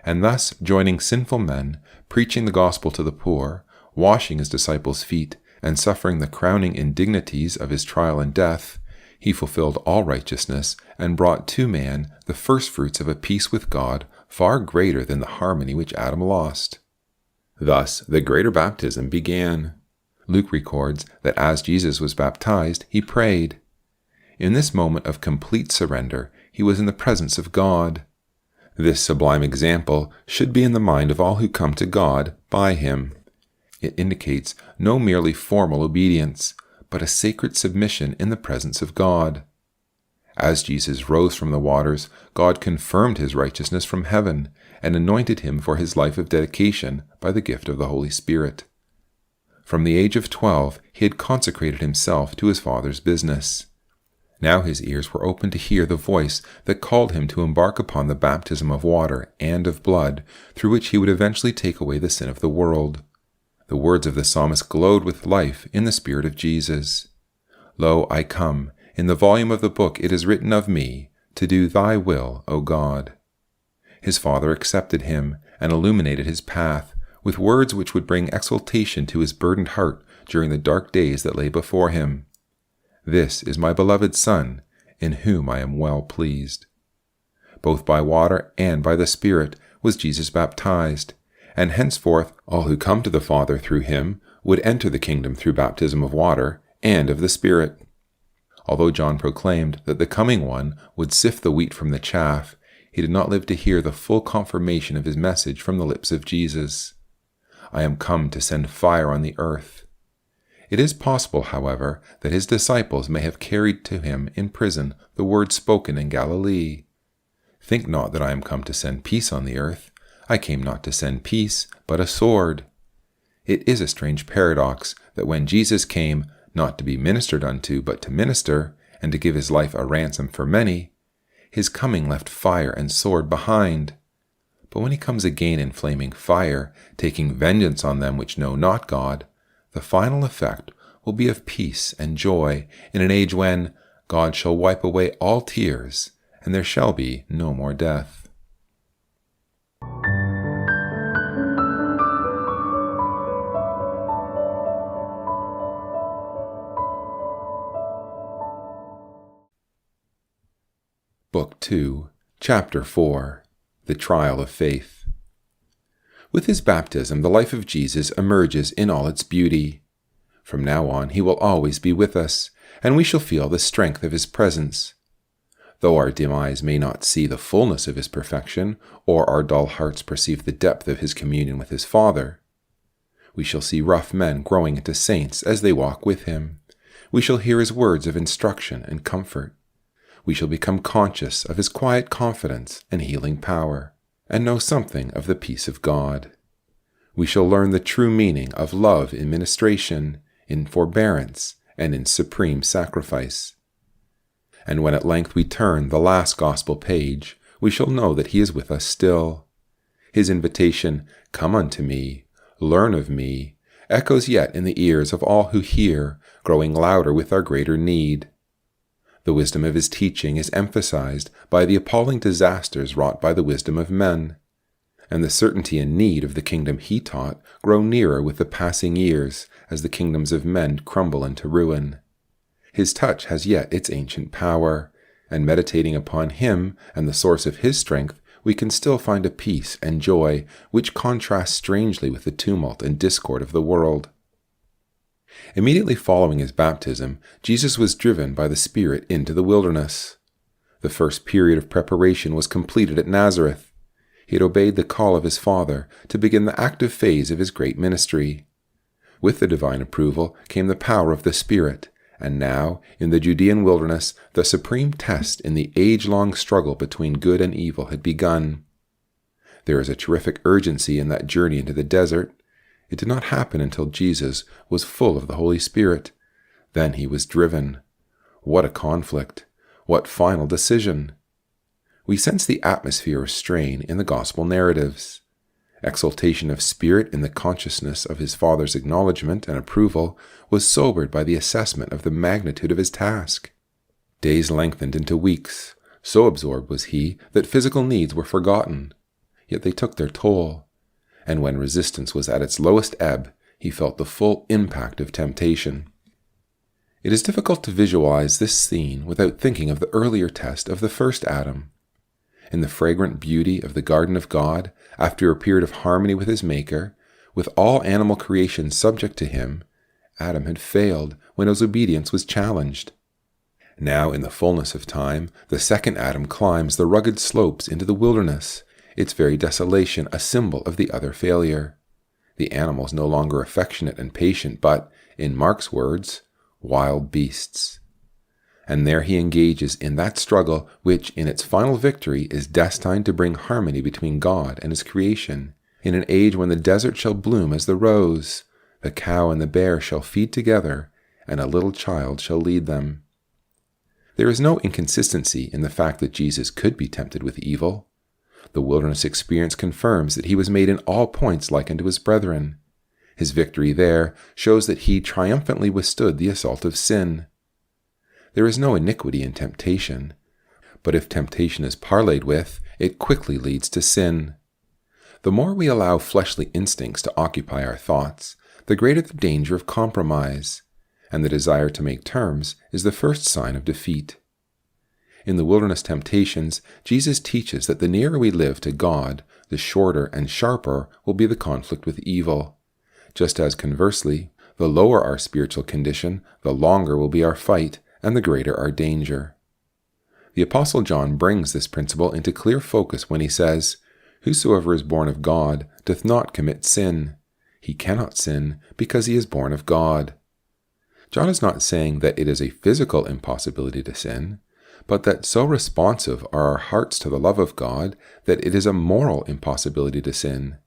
And thus, joining sinful men, preaching the gospel to the poor, washing his disciples' feet, and suffering the crowning indignities of his trial and death, he fulfilled all righteousness and brought to man the firstfruits of a peace with God far greater than the harmony which Adam lost. Thus, the greater baptism began. Luke records that as Jesus was baptized, he prayed. In this moment of complete surrender, he was in the presence of God. This sublime example should be in the mind of all who come to God by him. It indicates no merely formal obedience, but a sacred submission in the presence of God. As Jesus rose from the waters, God confirmed his righteousness from heaven and anointed him for his life of dedication by the gift of the Holy Spirit. From the age of 12, he had consecrated himself to his Father's business. Now his ears were open to hear the voice that called him to embark upon the baptism of water and of blood, through which he would eventually take away the sin of the world. The words of the psalmist glowed with life in the Spirit of Jesus. "Lo, I come. In the volume of the book it is written of me, to do thy will, O God." His Father accepted him and illuminated his path with words which would bring exultation to his burdened heart during the dark days that lay before him. "This is my beloved Son, in whom I am well pleased." Both by water and by the Spirit was Jesus baptized, and henceforth all who come to the Father through him would enter the kingdom through baptism of water and of the Spirit. Although John proclaimed that the coming one would sift the wheat from the chaff, he did not live to hear the full confirmation of his message from the lips of Jesus. "I am come to send fire on the earth." It is possible, however, that his disciples may have carried to him in prison the words spoken in Galilee. "Think not that I am come to send peace on the earth. I came not to send peace, but a sword." It is a strange paradox that when Jesus came, not to be ministered unto, but to minister, and to give his life a ransom for many, his coming left fire and sword behind. But when he comes again in flaming fire, taking vengeance on them which know not God, the final effect will be of peace and joy in an age when God shall wipe away all tears, and there shall be no more death. Book 2, Chapter 4, The Trial of Faith. With his baptism, the life of Jesus emerges in all its beauty. From now on, he will always be with us, and we shall feel the strength of his presence. Though our dim eyes may not see the fullness of his perfection, or our dull hearts perceive the depth of his communion with his Father, we shall see rough men growing into saints as they walk with him. We shall hear his words of instruction and comfort. We shall become conscious of his quiet confidence and healing power, and know something of the peace of God. We shall learn the true meaning of love in ministration, in forbearance, and in supreme sacrifice. And when at length we turn the last Gospel page, we shall know that he is with us still. His invitation, "Come unto me, learn of me," echoes yet in the ears of all who hear, growing louder with our greater need. The wisdom of his teaching is emphasized by the appalling disasters wrought by the wisdom of men, and the certainty and need of the kingdom he taught grow nearer with the passing years as the kingdoms of men crumble into ruin. His touch has yet its ancient power, and meditating upon him and the source of his strength, we can still find a peace and joy which contrast strangely with the tumult and discord of the world. Immediately following his baptism, Jesus was driven by the Spirit into the wilderness. The first period of preparation was completed at Nazareth. He had obeyed the call of his Father to begin the active phase of his great ministry. With the divine approval came the power of the Spirit, and now, in the Judean wilderness, the supreme test in the age-long struggle between good and evil had begun. There is a terrific urgency in that journey into the desert. It did not happen until Jesus was full of the Holy Spirit. Then he was driven. What a conflict! What final decision! We sense the atmosphere of strain in the gospel narratives. Exaltation of spirit in the consciousness of his Father's acknowledgement and approval was sobered by the assessment of the magnitude of his task. Days lengthened into weeks. So absorbed was he that physical needs were forgotten. Yet they took their toll. And when resistance was at its lowest ebb, he felt the full impact of temptation. It is difficult to visualize this scene without thinking of the earlier test of the first Adam. In the fragrant beauty of the garden of God, after a period of harmony with his Maker, with all animal creation subject to him, Adam had failed when his obedience was challenged. Now, in the fullness of time, the second Adam climbs the rugged slopes into the wilderness, its very desolation a symbol of the other failure. The animals no longer affectionate and patient, but, in Mark's words, wild beasts. And there he engages in that struggle which, in its final victory, is destined to bring harmony between God and his creation, in an age when the desert shall bloom as the rose, the cow and the bear shall feed together, and a little child shall lead them. There is no inconsistency in the fact that Jesus could be tempted with evil. The wilderness experience confirms that he was made in all points like unto his brethren. His victory there shows that he triumphantly withstood the assault of sin. There is no iniquity in temptation, but if temptation is parlayed with, it quickly leads to sin. The more we allow fleshly instincts to occupy our thoughts, the greater the danger of compromise, and the desire to make terms is the first sign of defeat. In the wilderness temptations, Jesus teaches that the nearer we live to God, the shorter and sharper will be the conflict with evil, just as conversely, the lower our spiritual condition, the longer will be our fight, and the greater our danger. The Apostle John brings this principle into clear focus when he says, "Whosoever is born of God doth not commit sin. He cannot sin, because he is born of God." John is not saying that it is a physical impossibility to sin, but that so responsive are our hearts to the love of God that it is a moral impossibility to sin.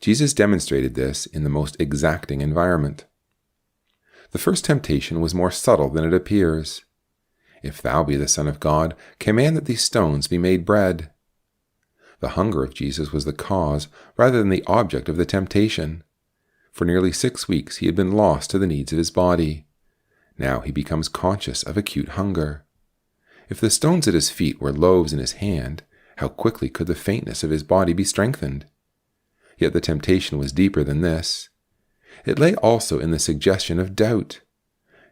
Jesus demonstrated this in the most exacting environment. The first temptation was more subtle than it appears. "If thou be the Son of God, command that these stones be made bread." The hunger of Jesus was the cause rather than the object of the temptation. For nearly 6 weeks he had been lost to the needs of his body. Now he becomes conscious of acute hunger. If the stones at his feet were loaves in his hand, how quickly could the faintness of his body be strengthened? Yet the temptation was deeper than this. It lay also in the suggestion of doubt.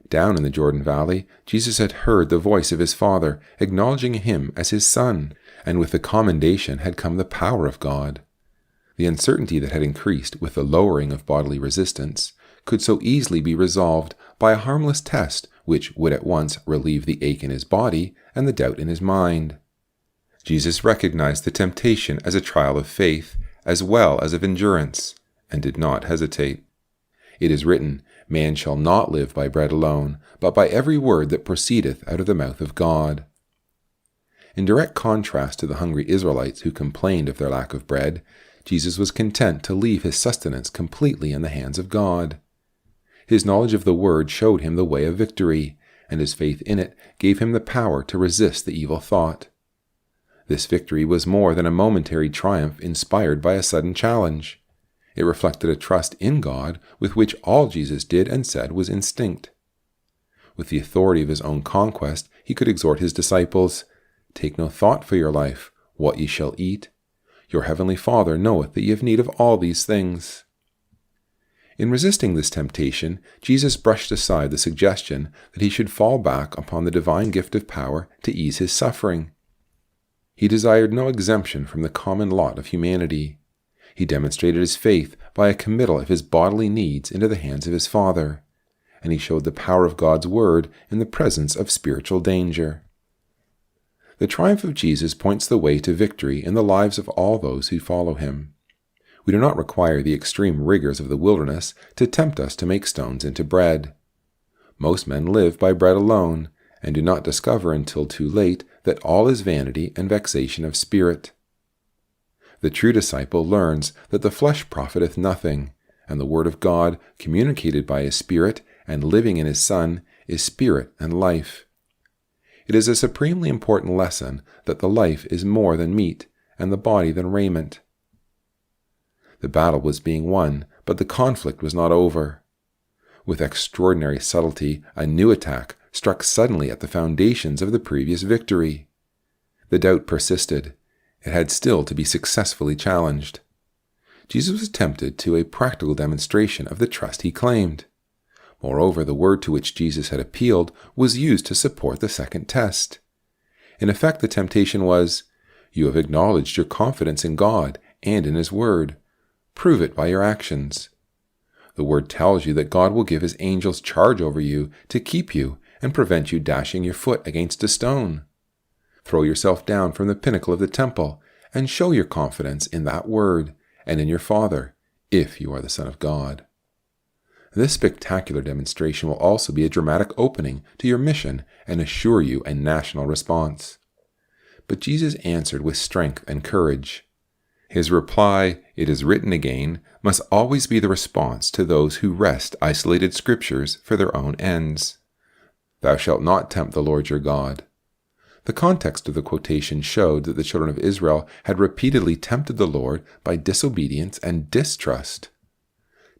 Down in the Jordan Valley, Jesus had heard the voice of his Father, acknowledging him as his Son, and with the commendation had come the power of God. The uncertainty that had increased with the lowering of bodily resistance could so easily be resolved by a harmless test which would at once relieve the ache in his body and the doubt in his mind. Jesus recognized the temptation as a trial of faith as well as of endurance, and did not hesitate. It is written, "Man shall not live by bread alone, but by every word that proceedeth out of the mouth of God." In direct contrast to the hungry Israelites who complained of their lack of bread, Jesus was content to leave his sustenance completely in the hands of God. His knowledge of the Word showed him the way of victory, and his faith in it gave him the power to resist the evil thought. This victory was more than a momentary triumph inspired by a sudden challenge. It reflected a trust in God with which all Jesus did and said was instinct. With the authority of his own conquest, he could exhort his disciples, "Take no thought for your life, what ye shall eat. Your heavenly Father knoweth that ye have need of all these things." In resisting this temptation, Jesus brushed aside the suggestion that he should fall back upon the divine gift of power to ease his suffering. He desired no exemption from the common lot of humanity. He demonstrated his faith by a committal of his bodily needs into the hands of his Father, and he showed the power of God's Word in the presence of spiritual danger. The triumph of Jesus points the way to victory in the lives of all those who follow him. We do not require the extreme rigors of the wilderness to tempt us to make stones into bread. Most men live by bread alone, and do not discover until too late that all is vanity and vexation of spirit. The true disciple learns that the flesh profiteth nothing, and the Word of God, communicated by His Spirit and living in His Son, is spirit and life. It is a supremely important lesson that the life is more than meat, and the body than raiment. The battle was being won, but the conflict was not over. With extraordinary subtlety, a new attack struck suddenly at the foundations of the previous victory. The doubt persisted. It had still to be successfully challenged. Jesus was tempted to a practical demonstration of the trust he claimed. Moreover, the word to which Jesus had appealed was used to support the second test. In effect, the temptation was, "You have acknowledged your confidence in God and in His Word. Prove it by your actions." The Word tells you that God will give His angels charge over you to keep you and prevent you dashing your foot against a stone. Throw yourself down from the pinnacle of the temple and show your confidence in that Word and in your Father, if you are the Son of God. This spectacular demonstration will also be a dramatic opening to your mission and assure you a national response. But Jesus answered with strength and courage. His reply, "It is written again," must always be the response to those who wrest isolated scriptures for their own ends. "Thou shalt not tempt the Lord your God." The context of the quotation showed that the children of Israel had repeatedly tempted the Lord by disobedience and distrust.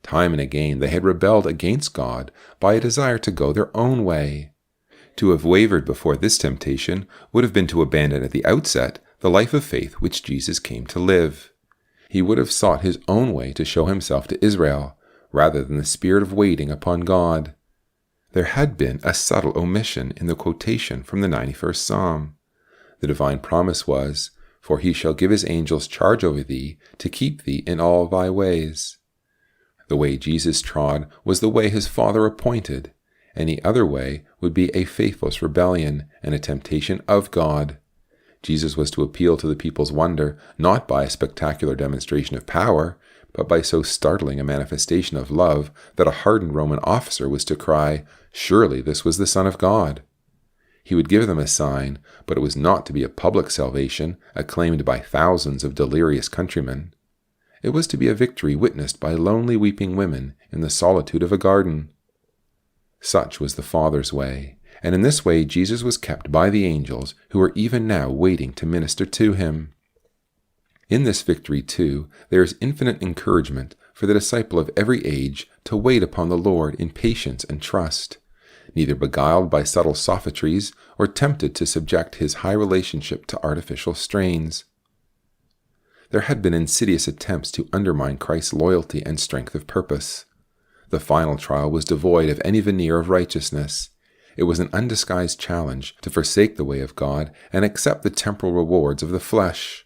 Time and again they had rebelled against God by a desire to go their own way. To have wavered before this temptation would have been to abandon at the outset the life of faith which Jesus came to live. He would have sought his own way to show himself to Israel, rather than the spirit of waiting upon God. There had been a subtle omission in the quotation from the 91st Psalm. The divine promise was, "For he shall give his angels charge over thee, to keep thee in all thy ways." The way Jesus trod was the way his Father appointed. Any other way would be a faithless rebellion and a temptation of God. Jesus was to appeal to the people's wonder, not by a spectacular demonstration of power, but by so startling a manifestation of love that a hardened Roman officer was to cry, "Surely this was the Son of God." He would give them a sign, but it was not to be a public salvation acclaimed by thousands of delirious countrymen. It was to be a victory witnessed by lonely weeping women in the solitude of a garden. Such was the Father's way, and in this way Jesus was kept by the angels who are even now waiting to minister to him. In this victory, too, there is infinite encouragement for the disciple of every age to wait upon the Lord in patience and trust, neither beguiled by subtle sophistries or tempted to subject his high relationship to artificial strains. There had been insidious attempts to undermine Christ's loyalty and strength of purpose. The final trial was devoid of any veneer of righteousness. It was an undisguised challenge to forsake the way of God and accept the temporal rewards of the flesh.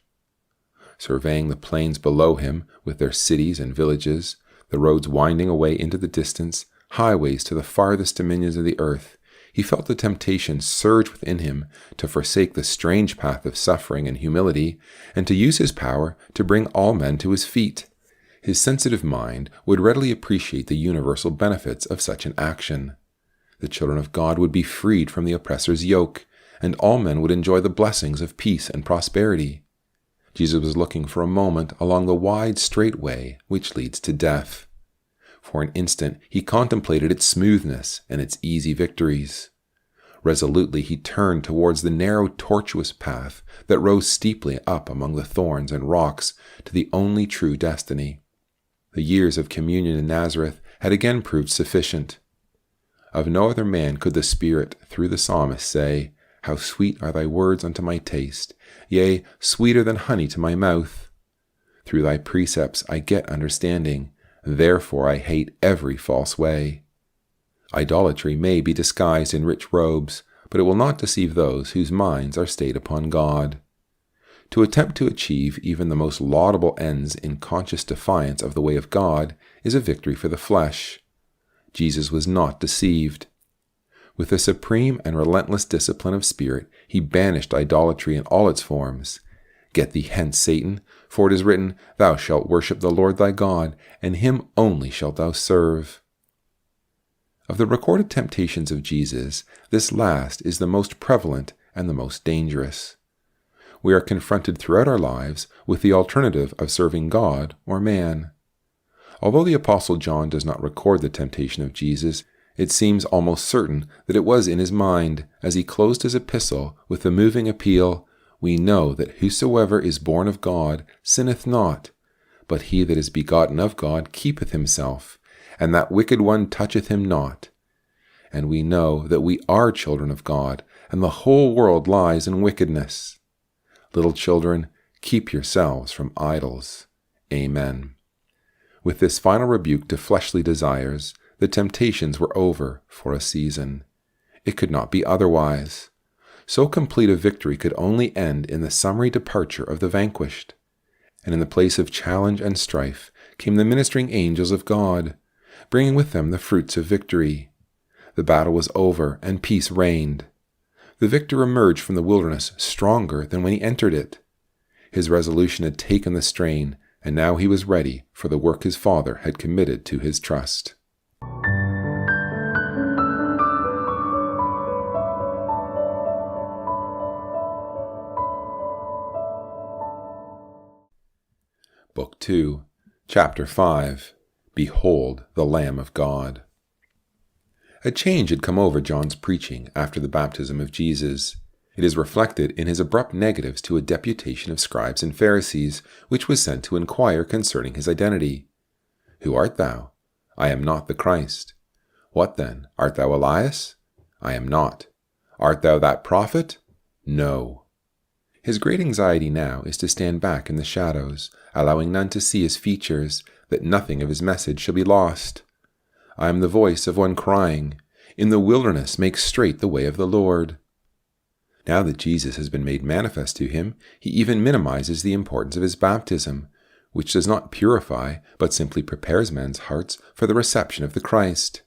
Surveying the plains below him, with their cities and villages, the roads winding away into the distance, highways to the farthest dominions of the earth, he felt the temptation surge within him to forsake the strange path of suffering and humility, and to use his power to bring all men to his feet. His sensitive mind would readily appreciate the universal benefits of such an action. The children of God would be freed from the oppressor's yoke, and all men would enjoy the blessings of peace and prosperity. Jesus was looking for a moment along the wide, straight way which leads to death. For an instant he contemplated its smoothness and its easy victories. Resolutely he turned towards the narrow, tortuous path that rose steeply up among the thorns and rocks to the only true destiny. The years of communion in Nazareth had again proved sufficient. Of no other man could the Spirit, through the psalmist, say, "How sweet are thy words unto my taste, yea, sweeter than honey to my mouth. Through thy precepts I get understanding, therefore I hate every false way." Idolatry may be disguised in rich robes, but it will not deceive those whose minds are stayed upon God. To attempt to achieve even the most laudable ends in conscious defiance of the way of God is a victory for the flesh. Jesus was not deceived. With a supreme and relentless discipline of spirit, he banished idolatry in all its forms. "Get thee hence, Satan, for it is written, Thou shalt worship the Lord thy God, and him only shalt thou serve." Of the recorded temptations of Jesus, this last is the most prevalent and the most dangerous. We are confronted throughout our lives with the alternative of serving God or man. Although the Apostle John does not record the temptation of Jesus, it seems almost certain that it was in his mind as he closed his epistle with the moving appeal, "We know that whosoever is born of God sinneth not, but he that is begotten of God keepeth himself, and that wicked one toucheth him not. And we know that we are children of God, and the whole world lies in wickedness. Little children, keep yourselves from idols." Amen. With this final rebuke to fleshly desires, the temptations were over for a season. It could not be otherwise. So complete a victory could only end in the summary departure of the vanquished. And in the place of challenge and strife came the ministering angels of God, bringing with them the fruits of victory. The battle was over, and peace reigned. The victor emerged from the wilderness stronger than when he entered it. His resolution had taken the strain, and now he was ready for the work his Father had committed to his trust. Book 2, Chapter 5. Behold the Lamb of God. A change had come over John's preaching after the baptism of Jesus. It is reflected in his abrupt negatives to a deputation of scribes and Pharisees, which was sent to inquire concerning his identity. "Who art thou? I am not the Christ. What then? Art thou Elias? I am not. Art thou that prophet? No." His great anxiety now is to stand back in the shadows, allowing none to see his features, that nothing of his message shall be lost. "I am the voice of one crying, In the wilderness make straight the way of the Lord." Now that Jesus has been made manifest to him, he even minimizes the importance of his baptism, which does not purify, but simply prepares men's hearts for the reception of the Christ.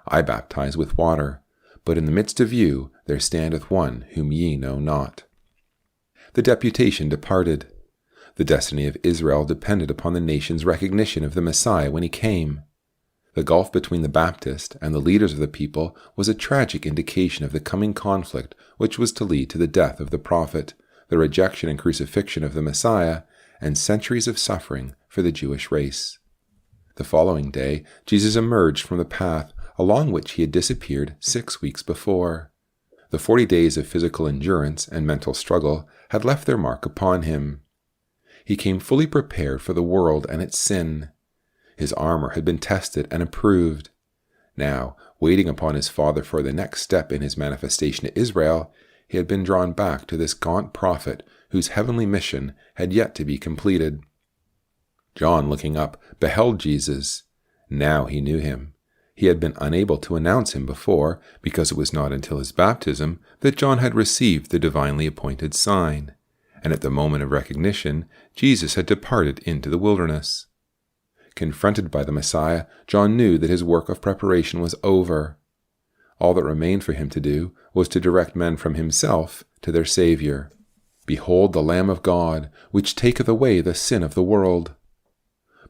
"I baptize with water, but in the midst of you there standeth one whom ye know not." The deputation departed. The destiny of Israel depended upon the nation's recognition of the Messiah when he came. The gulf between the Baptist and the leaders of the people was a tragic indication of the coming conflict which was to lead to the death of the prophet, the rejection and crucifixion of the Messiah, and centuries of suffering for the Jewish race. The following day, Jesus emerged from the path along which he had disappeared 6 weeks before. The 40 days of physical endurance and mental struggle had left their mark upon him. He came fully prepared for the world and its sin. His armor had been tested and approved. Now, waiting upon his Father for the next step in his manifestation to Israel, he had been drawn back to this gaunt prophet whose heavenly mission had yet to be completed. John, looking up, beheld Jesus. Now he knew him. He had been unable to announce him before, because it was not until his baptism that John had received the divinely appointed sign. And at the moment of recognition, Jesus had departed into the wilderness. Confronted by the Messiah, John knew that his work of preparation was over. All that remained for him to do was to direct men from himself to their Savior. "Behold the Lamb of God, which taketh away the sin of the world."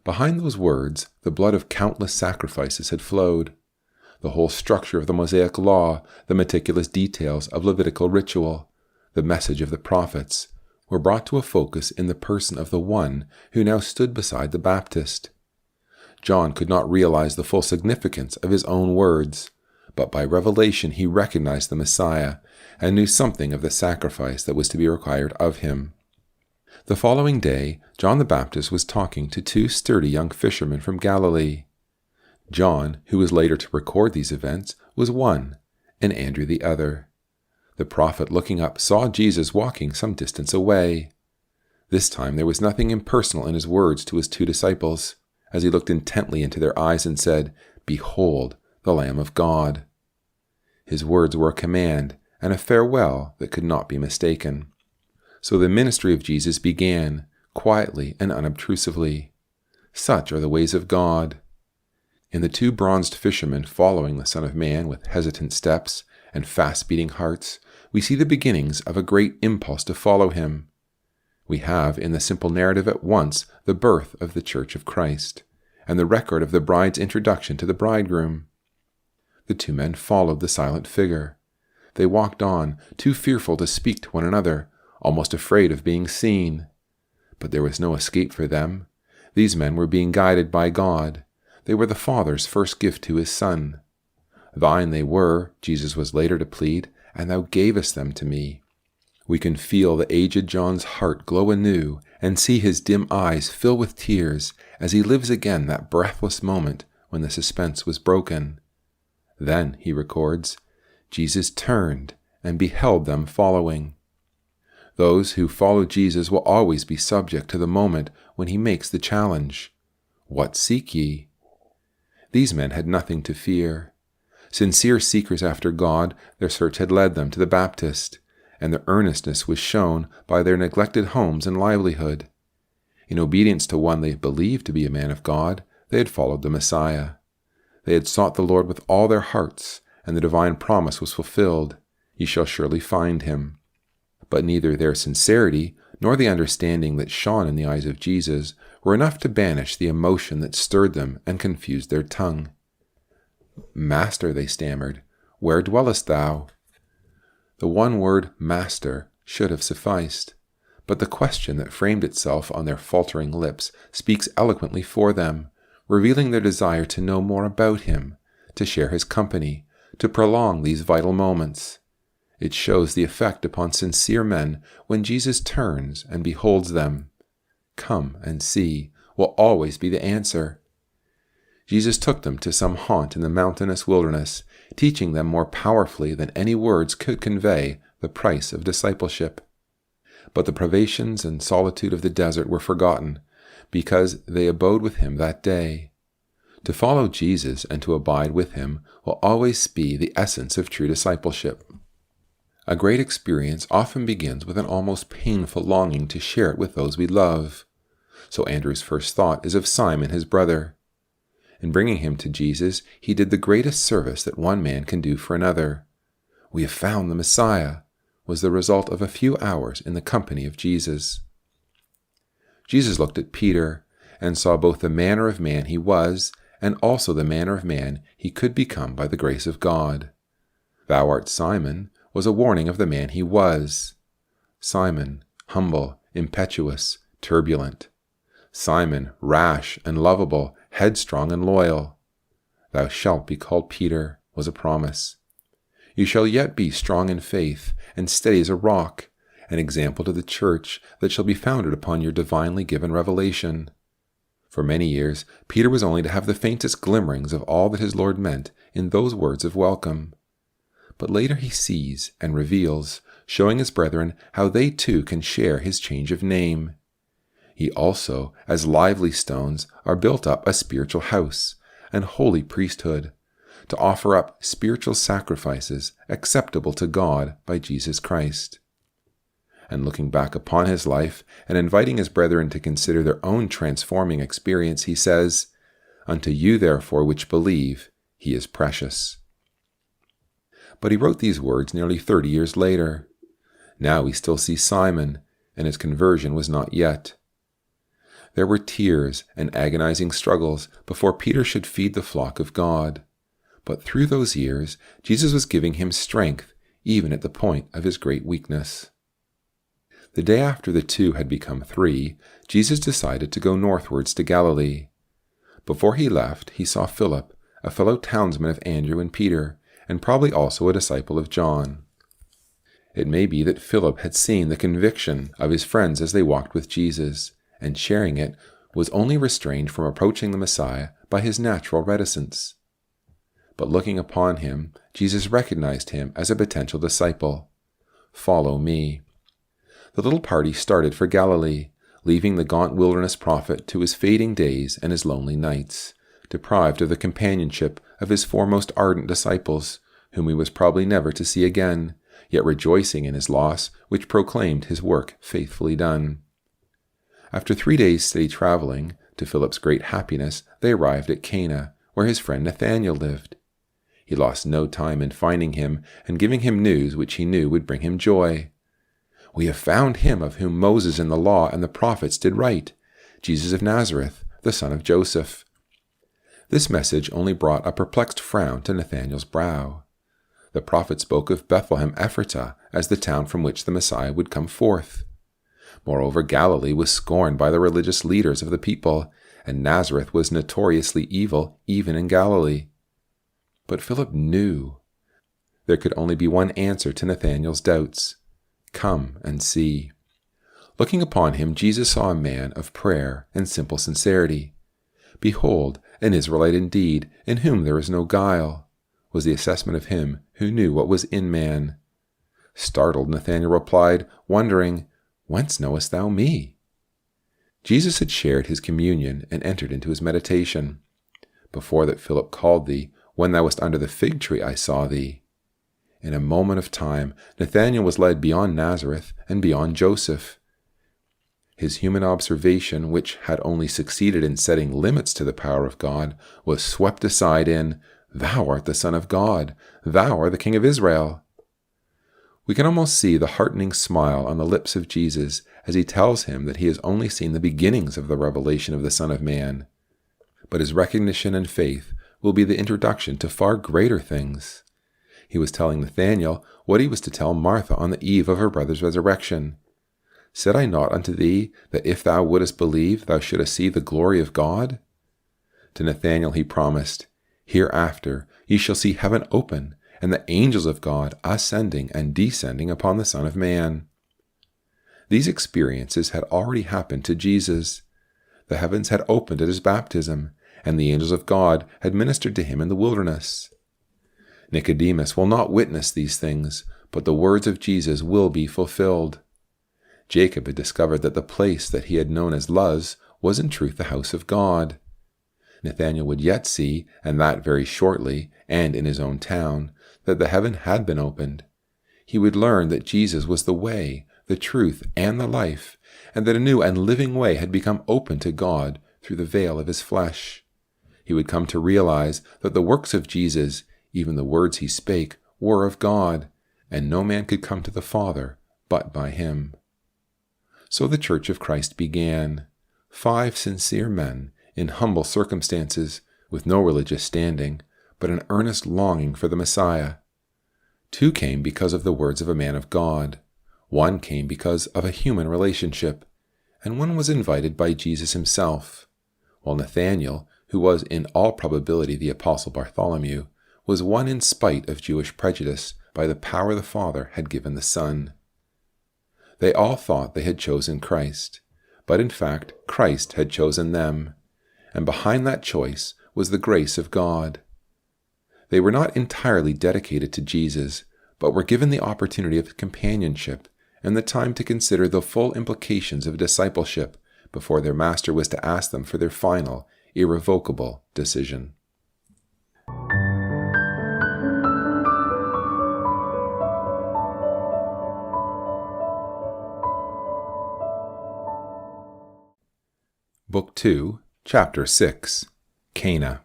Behind those words, the blood of countless sacrifices had flowed. The whole structure of the Mosaic law, the meticulous details of Levitical ritual, the message of the prophets, were brought to a focus in the person of the one who now stood beside the Baptist. John could not realize the full significance of his own words, but by revelation he recognized the Messiah and knew something of the sacrifice that was to be required of him. The following day, John the Baptist was talking to two sturdy young fishermen from Galilee. John, who was later to record these events, was one, and Andrew the other. The prophet, looking up, saw Jesus walking some distance away. This time there was nothing impersonal in his words to his two disciples, as he looked intently into their eyes and said, "Behold, the Lamb of God." His words were a command and a farewell that could not be mistaken. So the ministry of Jesus began, quietly and unobtrusively. Such are the ways of God. In the two bronzed fishermen following the Son of Man with hesitant steps and fast-beating hearts, we see the beginnings of a great impulse to follow him. We have in the simple narrative at once the birth of the Church of Christ, and the record of the bride's introduction to the bridegroom. The two men followed the silent figure. They walked on, too fearful to speak to one another, almost afraid of being seen. But there was no escape for them. These men were being guided by God. They were the Father's first gift to his Son. "Thine they were," Jesus was later to plead, "and thou gavest them to me." We can feel the aged John's heart glow anew and see his dim eyes fill with tears as he lives again that breathless moment when the suspense was broken. Then, he records, Jesus turned and beheld them following. Those who follow Jesus will always be subject to the moment when he makes the challenge. What seek ye? These men had nothing to fear. Sincere seekers after God, their search had led them to the Baptist, and their earnestness was shown by their neglected homes and livelihood. In obedience to one they believed to be a man of God, they had followed the Messiah. They had sought the Lord with all their hearts, and the divine promise was fulfilled, "Ye shall surely find him." But neither their sincerity nor the understanding that shone in the eyes of Jesus were enough to banish the emotion that stirred them and confused their tongue. "Master," they stammered, "where dwellest thou?" The one word, "Master," should have sufficed, but the question that framed itself on their faltering lips speaks eloquently for them, revealing their desire to know more about him, to share his company, to prolong these vital moments. It shows the effect upon sincere men when Jesus turns and beholds them. "Come and see" will always be the answer. Jesus took them to some haunt in the mountainous wilderness, teaching them more powerfully than any words could convey the price of discipleship. But the privations and solitude of the desert were forgotten, because they abode with him that day. To follow Jesus and to abide with him will always be the essence of true discipleship. A great experience often begins with an almost painful longing to share it with those we love. So Andrew's first thought is of Simon, his brother. In bringing him to Jesus, he did the greatest service that one man can do for another. "We have found the Messiah," was the result of a few hours in the company of Jesus. Jesus looked at Peter and saw both the manner of man he was and also the manner of man he could become by the grace of God. "Thou art Simon" was a warning of the man he was. Simon, humble, impetuous, turbulent. Simon, rash and lovable, headstrong and loyal. "Thou shalt be called Peter" was a promise. "You shall yet be strong in faith and steady as a rock, an example to the church that shall be founded upon your divinely given revelation." For many years, Peter was only to have the faintest glimmerings of all that his Lord meant in those words of welcome. But later he sees and reveals, showing his brethren how they too can share his change of name. He also, as lively stones, are built up a spiritual house, an holy priesthood, to offer up spiritual sacrifices acceptable to God by Jesus Christ. And looking back upon his life and inviting his brethren to consider their own transforming experience, he says, "Unto you therefore which believe, he is precious." But he wrote these words nearly 30 years later. Now we still see Simon, and his conversion was not yet. There were tears and agonizing struggles before Peter should feed the flock of God. But through those years, Jesus was giving him strength, even at the point of his great weakness. The day after the two had become 3, Jesus decided to go northwards to Galilee. Before he left, he saw Philip, a fellow townsman of Andrew and Peter, and probably also a disciple of John. It may be that Philip had seen the conviction of his friends as they walked with Jesus, and sharing it, was only restrained from approaching the Messiah by his natural reticence. But looking upon him, Jesus recognized him as a potential disciple. "Follow me." The little party started for Galilee, leaving the gaunt wilderness prophet to his fading days and his lonely nights, deprived of the companionship of his four most ardent disciples, whom he was probably never to see again, yet rejoicing in his loss, which proclaimed his work faithfully done. After 3 days' steady traveling, to Philip's great happiness, they arrived at Cana, where his friend Nathanael lived. He lost no time in finding him and giving him news which he knew would bring him joy. "We have found him of whom Moses in the law and the prophets did write, Jesus of Nazareth, the son of Joseph." This message only brought a perplexed frown to Nathanael's brow. The prophet spoke of Bethlehem Ephratah as the town from which the Messiah would come forth. Moreover, Galilee was scorned by the religious leaders of the people, and Nazareth was notoriously evil even in Galilee. But Philip knew. There could only be one answer to Nathanael's doubts. Come and see. Looking upon him, Jesus saw a man of prayer and simple sincerity. "Behold, an Israelite indeed, in whom there is no guile," was the assessment of him who knew what was in man. Startled, Nathanael replied, wondering, "Whence knowest thou me?" Jesus had shared his communion and entered into his meditation. "Before that Philip called thee, when thou wast under the fig tree, I saw thee." In a moment of time, Nathanael was led beyond Nazareth and beyond Joseph. His human observation, which had only succeeded in setting limits to the power of God, was swept aside in, "Thou art the Son of God. Thou art the King of Israel." We can almost see the heartening smile on the lips of Jesus as he tells him that he has only seen the beginnings of the revelation of the Son of Man. But his recognition and faith will be the introduction to far greater things. He was telling Nathanael what he was to tell Martha on the eve of her brother's resurrection. "Said I not unto thee, that if thou wouldest believe, thou shouldest see the glory of God?" To Nathanael he promised, "Hereafter ye shall see heaven open, and the angels of God ascending and descending upon the Son of Man." These experiences had already happened to Jesus. The heavens had opened at his baptism, and the angels of God had ministered to him in the wilderness. Nicodemus will not witness these things, but the words of Jesus will be fulfilled. Jacob had discovered that the place that he had known as Luz was in truth the house of God. Nathanael would yet see, and that very shortly, and in his own town, that the heaven had been opened. He would learn that Jesus was the way, the truth, and the life, and that a new and living way had become open to God through the veil of his flesh. He would come to realize that the works of Jesus, even the words he spake, were of God, and no man could come to the Father but by him. So the Church of Christ began. 5 sincere men, in humble circumstances, with no religious standing, but an earnest longing for the Messiah. 2 came because of the words of a man of God. 1 came because of a human relationship, and 1 was invited by Jesus himself, while Nathanael, who was in all probability the Apostle Bartholomew, was won in spite of Jewish prejudice by the power the Father had given the Son. They all thought they had chosen Christ, but in fact Christ had chosen them, and behind that choice was the grace of God. They were not entirely dedicated to Jesus, but were given the opportunity of companionship and the time to consider the full implications of discipleship before their master was to ask them for their final, irrevocable decision. Book 2, Chapter 6, Cana.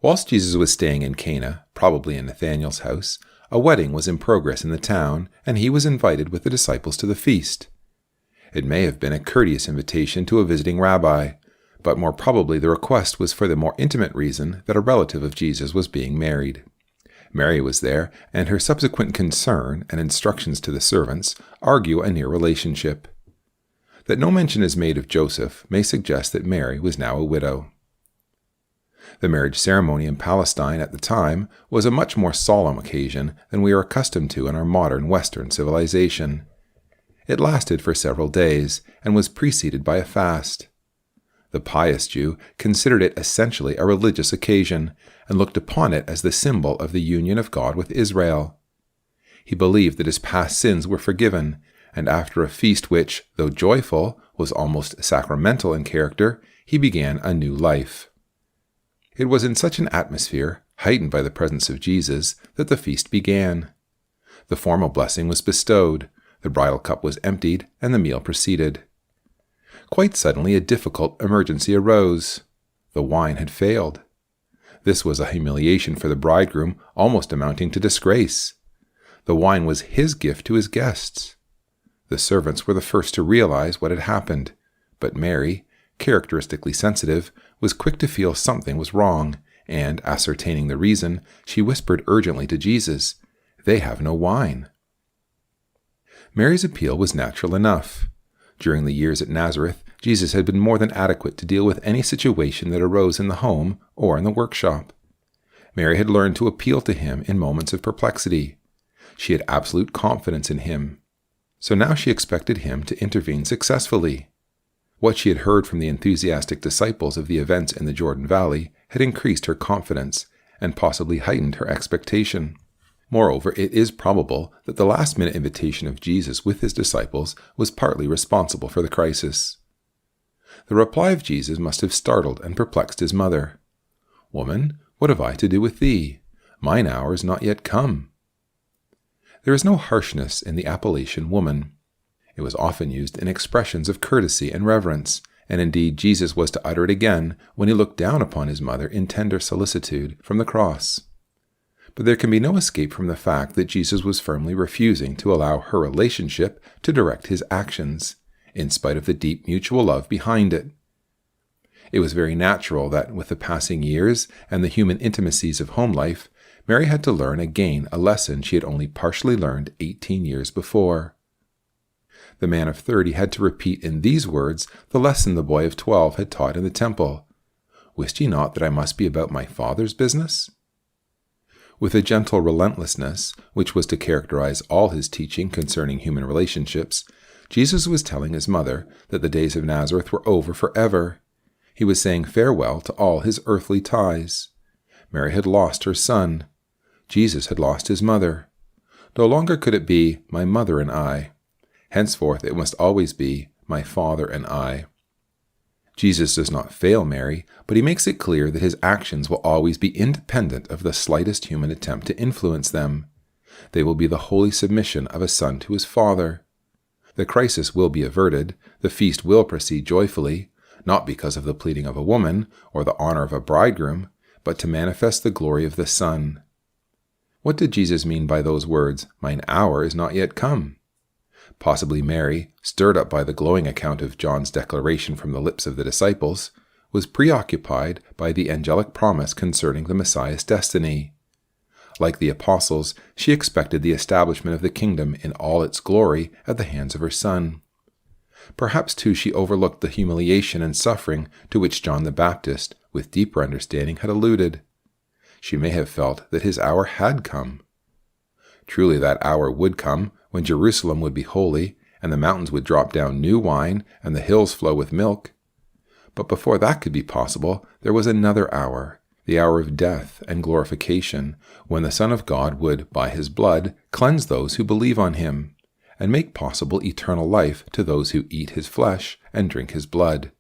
Whilst Jesus was staying in Cana, probably in Nathanael's house, a wedding was in progress in the town, and he was invited with the disciples to the feast. It may have been a courteous invitation to a visiting rabbi, but more probably the request was for the more intimate reason that a relative of Jesus was being married. Mary was there, and her subsequent concern and instructions to the servants argue a near relationship. That no mention is made of Joseph may suggest that Mary was now a widow. The marriage ceremony in Palestine at the time was a much more solemn occasion than we are accustomed to in our modern Western civilization. It lasted for several days and was preceded by a fast. The pious Jew considered it essentially a religious occasion and looked upon it as the symbol of the union of God with Israel. He believed that his past sins were forgiven, and after a feast which, though joyful, was almost sacramental in character, he began a new life. It was in such an atmosphere, heightened by the presence of Jesus, that the feast began. The formal blessing was bestowed, the bridal cup was emptied, and the meal proceeded. Quite suddenly a difficult emergency arose. The wine had failed. This was a humiliation for the bridegroom, almost amounting to disgrace. The wine was his gift to his guests. The servants were the first to realize what had happened, but Mary, characteristically sensitive, was quick to feel something was wrong, and, ascertaining the reason, she whispered urgently to Jesus, "They have no wine." Mary's appeal was natural enough. During the years at Nazareth, Jesus had been more than adequate to deal with any situation that arose in the home or in the workshop. Mary had learned to appeal to him in moments of perplexity. She had absolute confidence in him. So now she expected him to intervene successfully. What she had heard from the enthusiastic disciples of the events in the Jordan Valley had increased her confidence and possibly heightened her expectation. Moreover, it is probable that the last-minute invitation of Jesus with his disciples was partly responsible for the crisis. The reply of Jesus must have startled and perplexed his mother. "Woman, what have I to do with thee? Mine hour is not yet come." There is no harshness in the appellation woman. It was often used in expressions of courtesy and reverence, and indeed Jesus was to utter it again when he looked down upon his mother in tender solicitude from the cross. But there can be no escape from the fact that Jesus was firmly refusing to allow her relationship to direct his actions, in spite of the deep mutual love behind it. It was very natural that with the passing years and the human intimacies of home life, Mary had to learn again a lesson she had only partially learned 18 years before. The man of 30 had to repeat in these words the lesson the boy of 12 had taught in the temple. "Wist ye not that I must be about my Father's business?" With a gentle relentlessness, which was to characterize all his teaching concerning human relationships, Jesus was telling his mother that the days of Nazareth were over forever. He was saying farewell to all his earthly ties. Mary had lost her son. Jesus had lost his mother. No longer could it be, "my mother and I." Henceforth it must always be, "my Father and I." Jesus does not fail Mary, but he makes it clear that his actions will always be independent of the slightest human attempt to influence them. They will be the holy submission of a son to his father. The crisis will be averted, the feast will proceed joyfully, not because of the pleading of a woman or the honor of a bridegroom, but to manifest the glory of the Son. What did Jesus mean by those words, "Mine hour is not yet come"? Possibly Mary, stirred up by the glowing account of John's declaration from the lips of the disciples, was preoccupied by the angelic promise concerning the Messiah's destiny. Like the apostles, she expected the establishment of the kingdom in all its glory at the hands of her Son. Perhaps, too, she overlooked the humiliation and suffering to which John the Baptist, with deeper understanding, had alluded. She may have felt that his hour had come. Truly that hour would come when Jerusalem would be holy, and the mountains would drop down new wine, and the hills flow with milk. But before that could be possible, there was another hour, the hour of death and glorification, when the Son of God would, by his blood, cleanse those who believe on him, and make possible eternal life to those who eat his flesh and drink his blood.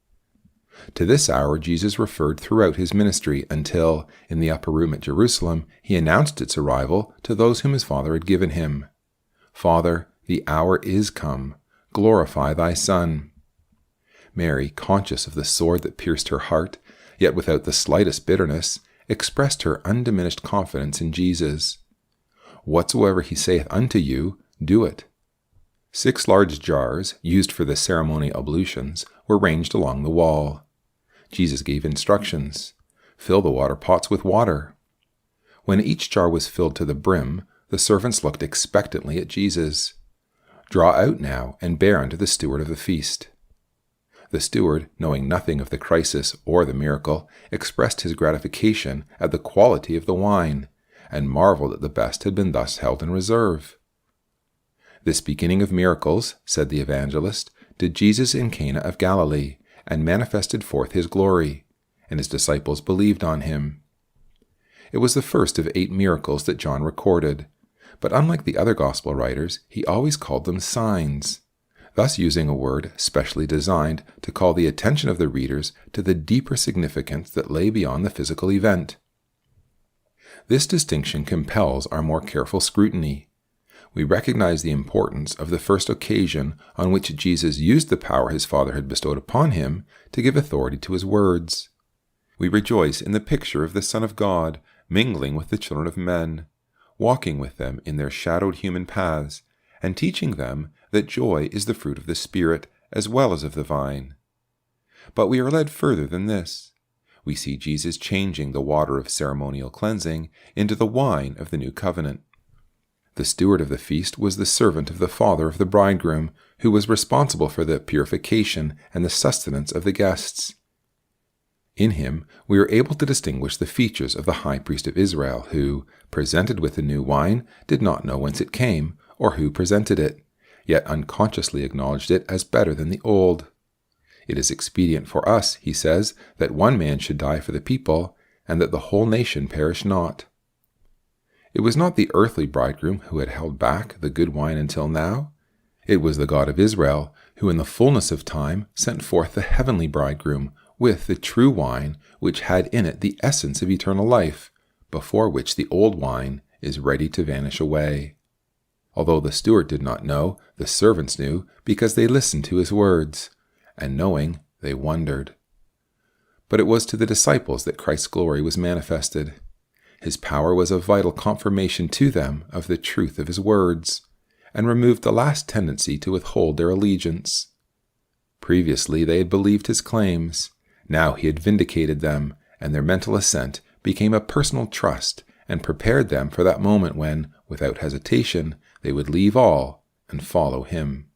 To this hour Jesus referred throughout his ministry until, in the upper room at Jerusalem, he announced its arrival to those whom his Father had given him. "Father, the hour is come. Glorify thy Son." Mary, conscious of the sword that pierced her heart, yet without the slightest bitterness, expressed her undiminished confidence in Jesus. "Whatsoever he saith unto you, do it." 6 large jars, used for the ceremonial ablutions, were ranged along the wall. Jesus gave instructions. Fill the water pots with water. When each jar was filled to the brim, the servants looked expectantly at Jesus. "Draw out now, and bear unto the steward of the feast." The steward, knowing nothing of the crisis or the miracle, expressed his gratification at the quality of the wine, and marveled that the best had been thus held in reserve. "This beginning of miracles," said the evangelist, "did Jesus in Cana of Galilee, and manifested forth his glory, and his disciples believed on him." It was the first of 8 miracles that John recorded, but unlike the other gospel writers, he always called them signs, thus using a word specially designed to call the attention of the readers to the deeper significance that lay beyond the physical event. This distinction compels our more careful scrutiny. We recognize the importance of the first occasion on which Jesus used the power his Father had bestowed upon him to give authority to his words. We rejoice in the picture of the Son of God mingling with the children of men, walking with them in their shadowed human paths, and teaching them that joy is the fruit of the Spirit as well as of the vine. But we are led further than this. We see Jesus changing the water of ceremonial cleansing into the wine of the new covenant. The steward of the feast was the servant of the father of the bridegroom, who was responsible for the purification and the sustenance of the guests. In him, we are able to distinguish the features of the high priest of Israel, who, presented with the new wine, did not know whence it came, or who presented it, yet unconsciously acknowledged it as better than the old. It is expedient for us, he says, that one man should die for the people, and that the whole nation perish not. It was not the earthly bridegroom who had held back the good wine until now. It was the God of Israel, who in the fullness of time sent forth the heavenly bridegroom with the true wine, which had in it the essence of eternal life, before which the old wine is ready to vanish away. Although the steward did not know, the servants knew, because they listened to his words, and knowing, they wondered. But it was to the disciples that Christ's glory was manifested. His power was a vital confirmation to them of the truth of his words, and removed the last tendency to withhold their allegiance. Previously they had believed his claims. Now he had vindicated them, and their mental assent became a personal trust and prepared them for that moment when, without hesitation, they would leave all and follow him.